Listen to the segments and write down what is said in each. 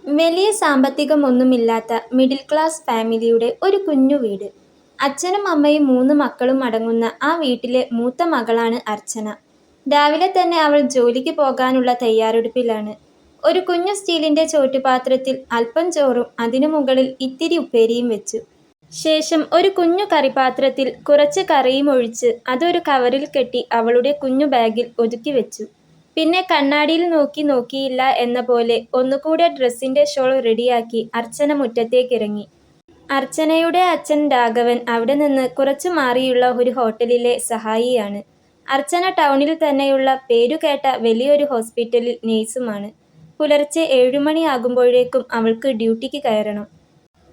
വലിയ സാമ്പത്തികമൊന്നുമില്ലാത്ത middle class ഫാമിലിയുടെ ഒരു കുഞ്ഞു വീട്. അച്ഛനും അമ്മയും 3 മക്കളും അടങ്ങുന്ന ആ വീട്ടിലെ മൂത്ത മകളാണ് അർച്ചന. രാവിലെ തന്നെ അവൾ ജോലിക്ക് പോകാനുള്ള തയ്യാറെടുപ്പിലാണ്. ഒരു കുഞ്ഞു സ്റ്റീലിന്റെ ചോറ്റുപാത്രത്തിൽ അല്പം ചോറും അതിനു മുകളിൽ ഇത്തിരി ഉപ്പേരിയും വെച്ചു. ശേഷം ഒരു കുഞ്ഞു കറിപാത്രത്തിൽ കുറച്ച് കറിയും ഒഴിച്ച് അതൊരു കവറിൽ കെട്ടി അവളുടെ കുഞ്ഞു ബാഗിൽ ഒതുക്കി വെച്ചു. പിന്നെ കണ്ണാടിയിൽ നോക്കി നോക്കിയില്ല എന്ന പോലെ ഒന്നുകൂടെ ഡ്രസ്സിന്റെ ഷോൾ റെഡിയാക്കി അർച്ചന മുറ്റത്തേക്കിറങ്ങി. അർച്ചനയുടെ അച്ഛൻ രാഘവൻ അവിടെ നിന്ന് കുറച്ചു മാറിയുള്ള ഒരു ഹോട്ടലിലെ സഹായിയാണ്. അർച്ചന ടൗണിൽ തന്നെയുള്ള പേരുകേട്ട വലിയൊരു ഹോസ്പിറ്റലിൽ നേഴ്സുമാണ്. പുലർച്ചെ 7 മണിയാകുമ്പോഴേക്കും അവൾക്ക് ഡ്യൂട്ടിക്ക് കയറണം.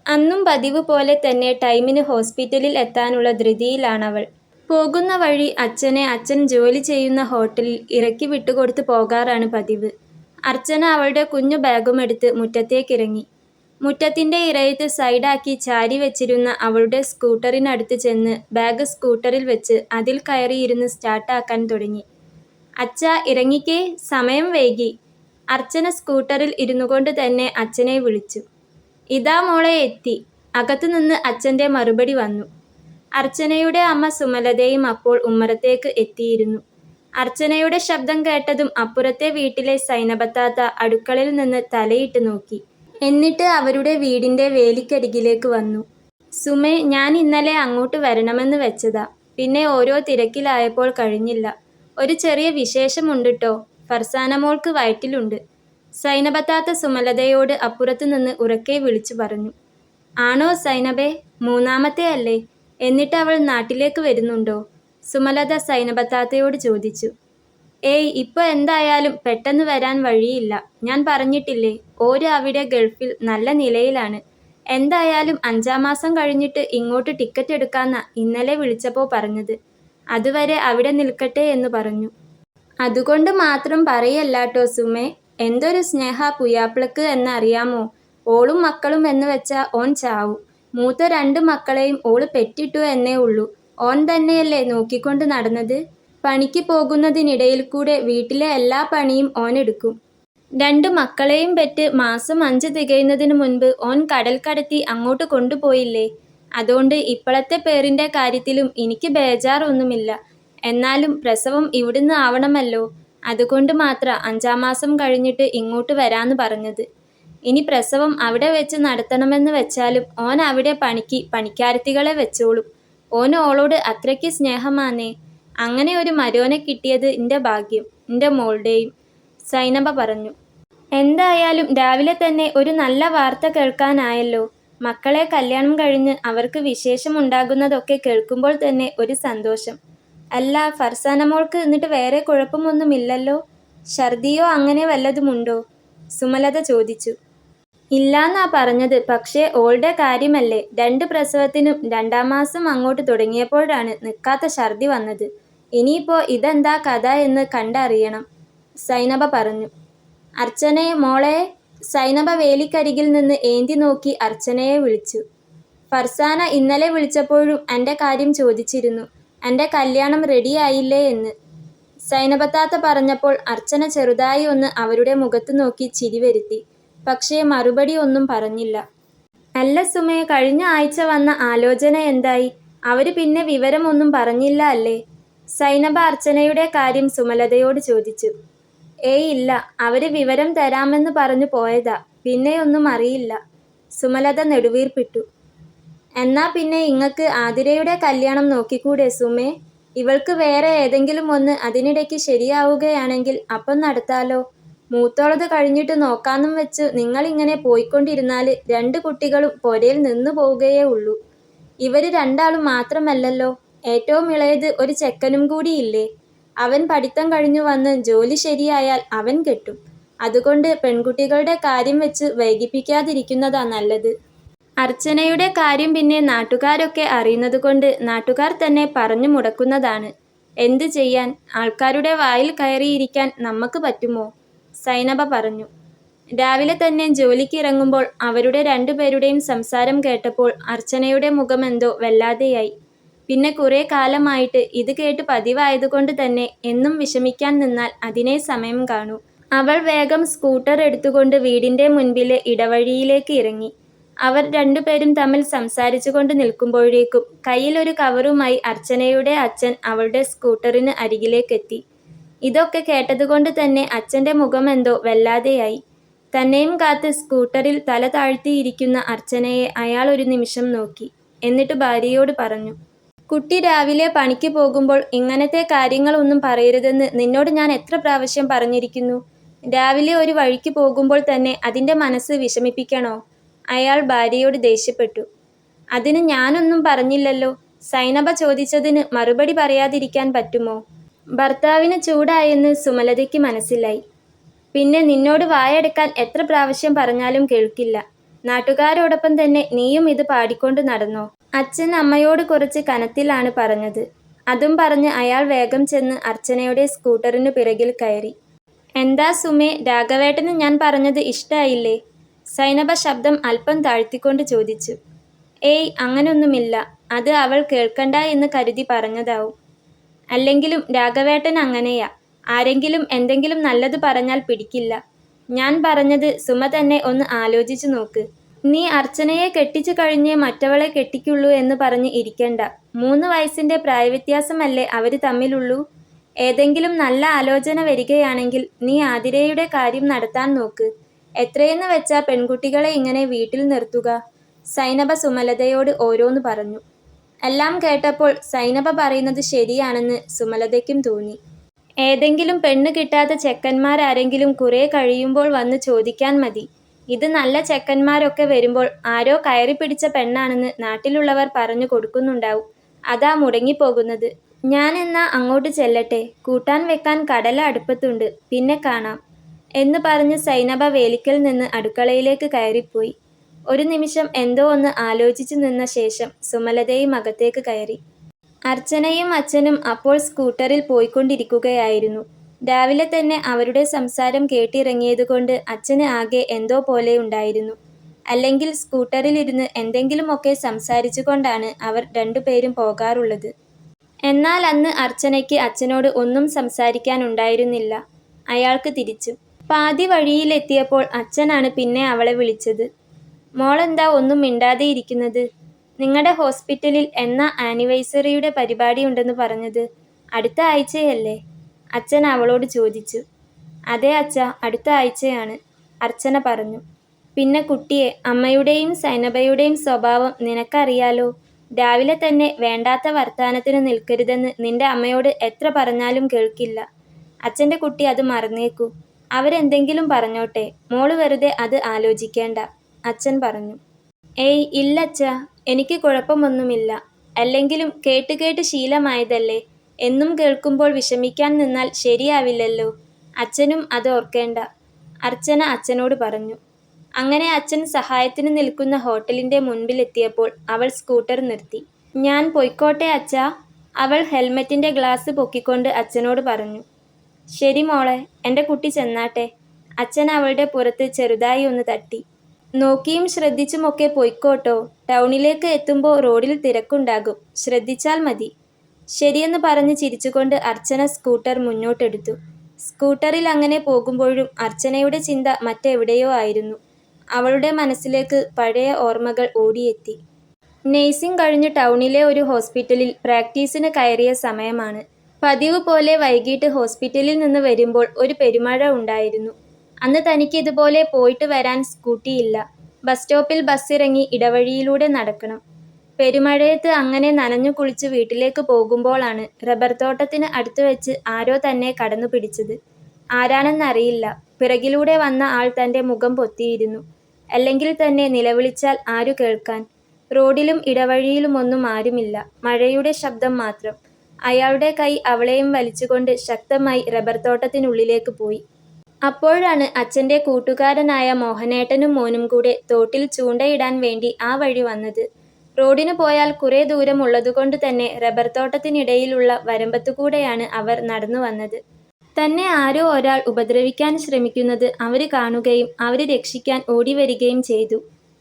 അന്നും പതിവ് പോലെ തന്നെ ടൈമിന് ഹോസ്പിറ്റലിൽ എത്താനുള്ള ധൃതിയിലാണവൾ. പോകുന്ന വഴി അച്ഛനെ അച്ഛൻ ജോലി ചെയ്യുന്ന ഹോട്ടലിൽ ഇറക്കി വിട്ടുകൊടുത്ത് പോകാറാണ് പതിവ്. അർച്ചന അവളുടെ കുഞ്ഞു ബാഗുമെടുത്ത് മുറ്റത്തേക്കിറങ്ങി. മുറ്റത്തിന്റെ ഇറയത്ത് സൈഡാക്കി ചാരി വെച്ചിരുന്ന അവളുടെ സ്കൂട്ടറിനടുത്ത് ചെന്ന് ബാഗ് സ്കൂട്ടറിൽ വെച്ച് അതിൽ കയറിയിരുന്ന് സ്റ്റാർട്ടാക്കാൻ തുടങ്ങി. "അച്ഛാ, ഇറങ്ങിക്കേ, സമയം വൈകി." അർച്ചന സ്കൂട്ടറിൽ ഇരുന്നുകൊണ്ട് തന്നെ അച്ഛനെ വിളിച്ചു. "ഇതാ മോളെ എത്തി." അകത്തുനിന്ന് അച്ഛന്റെ മറുപടി വന്നു. അർച്ചനയുടെ അമ്മ സുമലതയും അപ്പോൾ ഉമ്മറത്തേക്ക് എത്തിയിരുന്നു. അർച്ചനയുടെ ശബ്ദം കേട്ടതും അപ്പുറത്തെ വീട്ടിലെ സൈനബത്താത്ത അടുക്കളയിൽ നിന്ന് തലയിട്ട് നോക്കി. എന്നിട്ട് അവരുടെ വീടിന്റെ വേലിക്കരികിലേക്ക് വന്നു. "സുമേ, ഞാൻ ഇന്നലെ അങ്ങോട്ട് വരണമെന്ന് വെച്ചതാ. പിന്നെ ഓരോ തിരക്കിലായപ്പോൾ കഴിഞ്ഞില്ല. ഒരു ചെറിയ വിശേഷമുണ്ട് ട്ടോ. ഫർസാന മോൾക്ക് വയറ്റിലുണ്ട്." സൈനബത്താത്ത സുമലതയോട് അപ്പുറത്തു നിന്ന് ഉറക്കെ വിളിച്ചു പറഞ്ഞു. "ആണോ സൈനബേ? മൂന്നാമത്തെ അല്ലേ? എന്നിട്ട് അവൾ നാട്ടിലേക്ക് വരുന്നുണ്ടോ?" സുമലത സൈനബത്താത്തയോട് ചോദിച്ചു. "ഏയ്, ഇപ്പൊ എന്തായാലും പെട്ടെന്ന് വരാൻ വഴിയില്ല. ഞാൻ പറഞ്ഞിട്ടില്ലേ, ഓര് അവിടെ ഗൾഫിൽ നല്ല നിലയിലാണ്. എന്തായാലും 5-ാം മാസം കഴിഞ്ഞിട്ട് ഇങ്ങോട്ട് ടിക്കറ്റ് എടുക്കാന്നാ ഇന്നലെ വിളിച്ചപ്പോ പറഞ്ഞത്. അതുവരെ അവിടെ നിൽക്കട്ടെ എന്ന് പറഞ്ഞു." "അതുകൊണ്ട് മാത്രം പറയല്ലാട്ടോ സുമേ. എന്തൊരു സ്നേഹാ പുയ്യാപ്ലക്ക് എന്നറിയാമോ? ഓളും മക്കളും എന്ന് വെച്ചാ ഓൻ ചാവും. മൂത്ത 2 മക്കളെയും ഓള് പെറ്റിട്ടു എന്നേ ഉള്ളൂ. ഓൻ തന്നെയല്ലേ നോക്കിക്കൊണ്ട് നടന്നത്. പണിക്ക് പോകുന്നതിനിടയിൽ കൂടെ വീട്ടിലെ എല്ലാ പണിയും ഓനെടുക്കും. 2 മക്കളെയും പെറ്റ് മാസം 5 തികയുന്നതിന് മുൻപ് ഓൻ കടൽ കടത്തി അങ്ങോട്ട് കൊണ്ടുപോയില്ലേ. അതുകൊണ്ട് ഇപ്പളത്തെ പേരിന്റെ കാര്യത്തിലും എനിക്ക് ബേജാറൊന്നുമില്ല. എന്നാലും പ്രസവം ഇവിടുന്ന് ആവണമല്ലോ. അതുകൊണ്ട് മാത്ര 5-ാം മാസം കഴിഞ്ഞിട്ട് ഇങ്ങോട്ട് വരാന്ന് പറഞ്ഞത്. ഇനി പ്രസവം അവിടെ വെച്ച് നടത്തണമെന്ന് വെച്ചാലും ഓൻ അവിടെ പണിക്ക് പണിക്കാരത്തികളെ വെച്ചോളും. ഓന് ഓളോട് അത്രയ്ക്ക് സ്നേഹമാന്നേ. അങ്ങനെ ഒരു മരോനെ കിട്ടിയത് ഇന്റെ ഭാഗ്യം, ഇന്റെ മോളുടെയും." സൈനബ പറഞ്ഞു. "എന്തായാലും രാവിലെ തന്നെ ഒരു നല്ല വാർത്ത കേൾക്കാനായല്ലോ. മക്കളെ കല്യാണം കഴിഞ്ഞ് അവർക്ക് വിശേഷമുണ്ടാകുന്നതൊക്കെ കേൾക്കുമ്പോൾ തന്നെ ഒരു സന്തോഷം. അല്ല, ഫർസാന മോൾക്ക് എന്നിട്ട് വേറെ കുഴപ്പമൊന്നുമില്ലല്ലോ? ഛർദിയോ അങ്ങനെ വല്ലതുമുണ്ടോ?" സുമലത ചോദിച്ചു. "ഇല്ലാന്നാ പറഞ്ഞത്. പക്ഷേ ഓളുടെ കാര്യമല്ലേ. 2 പ്രസവത്തിനും 2-ാം മാസം അങ്ങോട്ട് തുടങ്ങിയപ്പോഴാണ് നിൽക്കാത്ത ഛർദി വന്നത്. ഇനിയിപ്പോ ഇതെന്താ കഥ എന്ന് കണ്ടറിയണം." സൈനബ പറഞ്ഞു. "അർച്ചനേ, മോളെ." സൈനബ വേലിക്കരികിൽ നിന്ന് ഏന്തി നോക്കി അർച്ചനയെ വിളിച്ചു. "ഫർസാന ഇന്നലെ വിളിച്ചപ്പോഴും അന്റെ കാര്യം ചോദിച്ചിരുന്നു. അന്റെ കല്യാണം റെഡിയായില്ലേ എന്ന്." സൈനബത്താത്ത പറഞ്ഞപ്പോൾ അർച്ചന ചെറുതായി ഒന്ന് അവരുടെ മുഖത്ത് നോക്കി ചിരി വരുത്തി. പക്ഷേ മറുപടി ഒന്നും പറഞ്ഞില്ല. "അല്ല സുമേ, കഴിഞ്ഞ ആഴ്ച വന്ന ആലോചന എന്തായി? അവര് പിന്നെ വിവരം ഒന്നും പറഞ്ഞില്ല അല്ലേ?" സൈനബ അർച്ചനയുടെ കാര്യം സുമലതയോട് ചോദിച്ചു. "ഏയ് ഇല്ല, അവര് വിവരം തരാമെന്ന് പറഞ്ഞു പോയതാ. പിന്നെയൊന്നും അറിയില്ല." സുമലത നെടുവീർപ്പിട്ടു. "എന്നാ പിന്നെ ഇങ്ങക്ക് ആതിരയുടെ കല്യാണം നോക്കിക്കൂടെ സുമേ? ഇവൾക്ക് വേറെ ഏതെങ്കിലും ഒന്ന് അതിനിടയ്ക്ക് ശരിയാവുകയാണെങ്കിൽ അപ്പം നടത്താലോ. മൂത്തോളത് കഴിഞ്ഞിട്ട് നോക്കാന്നും വെച്ചു നിങ്ങളിങ്ങനെ പോയിക്കൊണ്ടിരുന്നാല് 2 കുട്ടികളും പൊരയിൽ നിന്നു പോവുകയേ ഉള്ളൂ. ഇവര് 2 ആളും മാത്രമല്ലല്ലോ, ഏറ്റവും ഇളയത് ഒരു ചെക്കനും കൂടിയില്ലേ. അവൻ പഠിത്തം കഴിഞ്ഞു വന്ന് ജോലി ശരിയായാൽ അവൻ കെട്ടും. അതുകൊണ്ട് പെൺകുട്ടികളുടെ കാര്യം വെച്ച് വൈകിപ്പിക്കാതിരിക്കുന്നതാ നല്ലത്." അർച്ചനയുടെ കാര്യം പിന്നെ നാട്ടുകാരൊക്കെ അറിയുന്നതുകൊണ്ട് നാട്ടുകാർ തന്നെ പറഞ്ഞു മുടക്കുന്നതാണ്. എന്ത് ചെയ്യാൻ, ആൾക്കാരുടെ വായിൽ കയറിയിരിക്കാൻ നമ്മക്ക് പറ്റുമോ?" സൈനബ പറഞ്ഞു. രാവിലെ തന്നെ ജോലിക്കിറങ്ങുമ്പോൾ അവരുടെ 2 പേരുടെയും സംസാരം കേട്ടപ്പോൾ അർച്ചനയുടെ മുഖമെന്തോ വല്ലാതെയായി. പിന്നെ കുറെ കാലമായിട്ട് ഇത് കേട്ട് പതിവായതുകൊണ്ട് തന്നെ എന്നും വിഷമിക്കാൻ നിന്നാൽ അതിനേ സമയം കാണൂ. അവൾ വേഗം സ്കൂട്ടർ എടുത്തുകൊണ്ട് വീടിന്റെ മുൻപിലെ ഇടവഴിയിലേക്ക് ഇറങ്ങി. അവർ രണ്ടുപേരും തമ്മിൽ സംസാരിച്ചുകൊണ്ട് നിൽക്കുമ്പോഴേക്കും കയ്യിലൊരു കവറുമായി അർച്ചനയുടെ അച്ഛൻ അവളുടെ സ്കൂട്ടറിന് അരികിലേക്കെത്തി. ഇതൊക്കെ കേട്ടതുകൊണ്ട് തന്നെ അച്ഛന്റെ മുഖമെന്തോ വല്ലാതെയായി. തന്നെയും കാത്ത് സ്കൂട്ടറിൽ തല താഴ്ത്തിയിരിക്കുന്ന അർച്ചനയെ അയാൾ ഒരു നിമിഷം നോക്കി. എന്നിട്ട് ഭാര്യയോട് പറഞ്ഞു, കുട്ടി രാവിലെ പണിക്ക് പോകുമ്പോൾ ഇങ്ങനത്തെ കാര്യങ്ങളൊന്നും പറയരുതെന്ന് നിന്നോട് ഞാൻ എത്ര പ്രാവശ്യം പറഞ്ഞിരിക്കുന്നു. രാവിലെ ഒരു വഴിക്ക് പോകുമ്പോൾ തന്നെ അതിൻ്റെ മനസ്സ് വിഷമിപ്പിക്കണോ? അയാൾ ഭാര്യയോട് ദേഷ്യപ്പെട്ടു. അതിന് ഞാനൊന്നും പറഞ്ഞില്ലല്ലോ. സൈനബ ചോദിച്ചതിന് മറുപടി പറയാതിരിക്കാൻ പറ്റുമോ? ഭർത്താവിന് ചൂടായെന്ന് സുമലതയ്ക്ക് മനസ്സിലായി. പിന്നെ നിന്നോട് വായടക്കാൻ എത്ര പ്രാവശ്യം പറഞ്ഞാലും കേൾക്കില്ല. നാട്ടുകാരോടൊപ്പം തന്നെ നീയും ഇത് പാടിക്കൊണ്ട് നടന്നോ? അച്ഛൻ അമ്മയോട് കുറച്ച് കനത്തിലാണ് പറഞ്ഞത്. അതും പറഞ്ഞ് അയാൾ വേഗം ചെന്ന് അർച്ചനയുടെ സ്കൂട്ടറിനു പിറകിൽ കയറി. എന്താ സുമേ, രാഘവേട്ടന് ഞാൻ പറഞ്ഞത് ഇഷ്ടായില്ലേ? സൈനബ ശബ്ദം അല്പം താഴ്ത്തിക്കൊണ്ട് ചോദിച്ചു. ഏയ്, അങ്ങനൊന്നുമില്ല. അത് അവൾ കേൾക്കണ്ട എന്ന് കരുതി പറഞ്ഞതാവും. അല്ലെങ്കിലും രാഘവേട്ടൻ അങ്ങനെയാ. ആരെങ്കിലും എന്തെങ്കിലും നല്ലത് പറഞ്ഞാൽ പിടിക്കില്ല. ഞാൻ പറഞ്ഞത് സുമ തന്നെ ഒന്ന് ആലോചിച്ചു നോക്ക്. നീ അർച്ചനയെ കെട്ടിച്ചു കഴിഞ്ഞേ മറ്റവളെ കെട്ടിക്കുള്ളൂ എന്ന് പറഞ്ഞ് ഇരിക്കണ്ട. 3 വയസ്സിന്റെ പ്രായവ്യത്യാസമല്ലേ അവര് തമ്മിലുള്ളൂ. ഏതെങ്കിലും നല്ല ആലോചന വരികയാണെങ്കിൽ നീ ആതിരയുടെ കാര്യം നടത്താൻ നോക്ക്. എത്രയെന്ന് വെച്ചാ പെൺകുട്ടികളെ ഇങ്ങനെ വീട്ടിൽ നിർത്തുക? സൈനബ സുമലതയോട് ഓരോന്ന് പറഞ്ഞു. എല്ലാം കേട്ടപ്പോൾ സൈനബ പറയുന്നത് ശരിയാണെന്ന് സുമലതയ്ക്കും തോന്നി. ഏതെങ്കിലും പെണ്ണ് കിട്ടാത്ത ചെക്കന്മാരാരെങ്കിലും കുറെ കഴിയുമ്പോൾ വന്ന് ചോദിക്കാൻ മതി. ഇത് നല്ല ചെക്കന്മാരൊക്കെ വരുമ്പോൾ ആരോ കയറി പിടിച്ച പെണ്ണാണെന്ന് നാട്ടിലുള്ളവർ പറഞ്ഞു കൊടുക്കുന്നുണ്ടാവും. അതാ മുടങ്ങിപ്പോകുന്നത്. ഞാൻ എന്നാ അങ്ങോട്ട് ചെല്ലട്ടെ. കൂട്ടാൻ വെക്കാൻ കടല അടുപ്പത്തുണ്ട്. പിന്നെ കാണാം എന്ന് പറഞ്ഞ് സൈനബ വേലിക്കൽ നിന്ന് അടുക്കളയിലേക്ക് കയറിപ്പോയി. ഒരു നിമിഷം എന്തോ ഒന്ന് ആലോചിച്ചു നിന്ന ശേഷം സുമലതയും അകത്തേക്ക് കയറി. അർച്ചനയും അച്ഛനും അപ്പോൾ സ്കൂട്ടറിൽ പോയിക്കൊണ്ടിരിക്കുകയായിരുന്നു. രാവിലെ തന്നെ അവരുടെ സംസാരം കേട്ടിറങ്ങിയതുകൊണ്ട് അച്ഛന് ആകെ എന്തോ പോലെ ഉണ്ടായിരുന്നു. അല്ലെങ്കിൽ സ്കൂട്ടറിലിരുന്ന് എന്തെങ്കിലുമൊക്കെ സംസാരിച്ചുകൊണ്ടാണ് അവർ രണ്ടുപേരും പോകാറുള്ളത്. എന്നാൽ അന്ന് അർച്ചനയ്ക്ക് അച്ഛനോട് ഒന്നും സംസാരിക്കാനുണ്ടായിരുന്നില്ല. അയാൾക്ക് തിരിച്ചു. പാതി വഴിയിലെത്തിയപ്പോൾ അച്ഛനാണ് പിന്നെ അവളെ വിളിച്ചത്. മോളെന്താ ഒന്നും മിണ്ടാതെ ഇരിക്കുന്നത്? നിങ്ങളുടെ ഹോസ്പിറ്റലിൽ എന്നാ ആനിവേഴ്സറിയുടെ പരിപാടി ഉണ്ടെന്ന് പറഞ്ഞത്? അടുത്ത ആഴ്ചയല്ലേ? അച്ഛൻ അവളോട് ചോദിച്ചു. അതെ അച്ഛാ, അടുത്ത ആഴ്ചയാണ്, അർച്ചന പറഞ്ഞു. പിന്നെ കുട്ടിയെ, അമ്മയുടെയും സൈനബയുടെയും സ്വഭാവം നിനക്കറിയാലോ. രാവിലെ തന്നെ വേണ്ടാത്ത വർത്താനത്തിന് നിൽക്കരുതെന്ന് നിന്റെ അമ്മയോട് എത്ര പറഞ്ഞാലും കേൾക്കില്ല. അച്ഛൻ്റെ കുട്ടി അത് മറന്നേക്കൂ. അവരെന്തെങ്കിലും പറഞ്ഞോട്ടെ, മോള് വെറുതെ അത് ആലോചിക്കേണ്ട, അച്ഛൻ പറഞ്ഞു. ഏയ് ഇല്ലച്ഛാ, എനിക്ക് കുഴപ്പമൊന്നുമില്ല. അല്ലെങ്കിലും കേട്ട് കേട്ട് ശീലമായതല്ലേ. എന്നും കേൾക്കുമ്പോൾ വിഷമിക്കാൻ നിന്നാൽ ശരിയാവില്ലല്ലോ. അച്ഛനും അത് ഓർക്കേണ്ട, അർച്ചന അച്ഛനോട് പറഞ്ഞു. അങ്ങനെ അച്ഛൻ സഹായത്തിന് നിൽക്കുന്ന ഹോട്ടലിന്റെ മുൻപിലെത്തിയപ്പോൾ അവൾ സ്കൂട്ടർ നിർത്തി. ഞാൻ പൊയ്ക്കോട്ടെ അച്ഛാ, അവൾ ഹെൽമെറ്റിന്റെ ഗ്ലാസ് പൊക്കിക്കൊണ്ട് അച്ഛനോട് പറഞ്ഞു. ശരി മോളെ, എൻ്റെ കുട്ടി ചെന്നാട്ടെ. അച്ഛൻ അവളുടെ പുറത്ത് ചെറുതായി ഒന്ന് തട്ടി. നോക്കിയും ശ്രദ്ധിച്ചുമൊക്കെ പൊയ്ക്കോട്ടോ. ടൗണിലേക്ക് എത്തുമ്പോൾ റോഡിൽ തിരക്കുണ്ടാകും. ശ്രദ്ധിച്ചാൽ മതി. ശരിയെന്ന് പറഞ്ഞ് ചിരിച്ചുകൊണ്ട് അർച്ചന സ്കൂട്ടർ മുന്നോട്ടെടുത്തു. സ്കൂട്ടറിൽ അങ്ങനെ പോകുമ്പോഴും അർച്ചനയുടെ ചിന്ത മറ്റെവിടെയോ ആയിരുന്നു. അവളുടെ മനസ്സിലേക്ക് പഴയ ഓർമ്മകൾ ഓടിയെത്തി. നേഴ്സിംഗ് കഴിഞ്ഞ് ടൗണിലെ ഒരു ഹോസ്പിറ്റലിൽ പ്രാക്ടീസിന് കയറിയ സമയമാണ്. പതിവ് പോലെ വൈകിട്ട് ഹോസ്പിറ്റലിൽ നിന്ന് വരുമ്പോൾ ഒരു പെരുമഴ ഉണ്ടായിരുന്നു. അന്ന് തനിക്ക് ഇതുപോലെ പോയിട്ട് വരാൻ സ്കൂട്ടിയില്ല. ബസ് സ്റ്റോപ്പിൽ ബസ്സിറങ്ങി ഇടവഴിയിലൂടെ നടക്കണം. പെരുമഴയത്ത് അങ്ങനെ നനഞ്ഞു കുളിച്ച് വീട്ടിലേക്ക് പോകുമ്പോഴാണ് റബ്ബർ തോട്ടത്തിന് അടുത്ത് വെച്ച് ആരോ തന്നെ കടന്നു പിടിച്ചത്. ആരാണെന്നറിയില്ല. പിറകിലൂടെ വന്ന ആൾ തൻ്റെ മുഖം പൊത്തിയിരുന്നു. അല്ലെങ്കിൽ തന്നെ നിലവിളിച്ചാൽ ആരു കേൾക്കാൻ? റോഡിലും ഇടവഴിയിലുമൊന്നും ആരുമില്ല. മഴയുടെ ശബ്ദം മാത്രം. അയാളുടെ കൈ അവളെയും വലിച്ചുകൊണ്ട് ശക്തമായി റബ്ബർ തോട്ടത്തിനുള്ളിലേക്ക് പോയി. അപ്പോഴാണ് അച്ഛൻ്റെ കൂട്ടുകാരനായ മോഹനേട്ടനും മോനും കൂടെ തോട്ടിൽ ചൂണ്ടയിടാൻ വേണ്ടി ആ വഴി വന്നത്. റോഡിന് പോയാൽ കുറേ ദൂരമുള്ളതുകൊണ്ട് തന്നെ റബ്ബർ തോട്ടത്തിനിടയിലുള്ള വരമ്പത്തുകൂടെയാണ് അവർ നടന്നു വന്നത്. തന്നെ ആരോ ഒരാൾ ഉപദ്രവിക്കാൻ ശ്രമിക്കുന്നത് അവർ കാണുകയും അവരെ രക്ഷിക്കാൻ ഓടി വരികയും ചെയ്തു.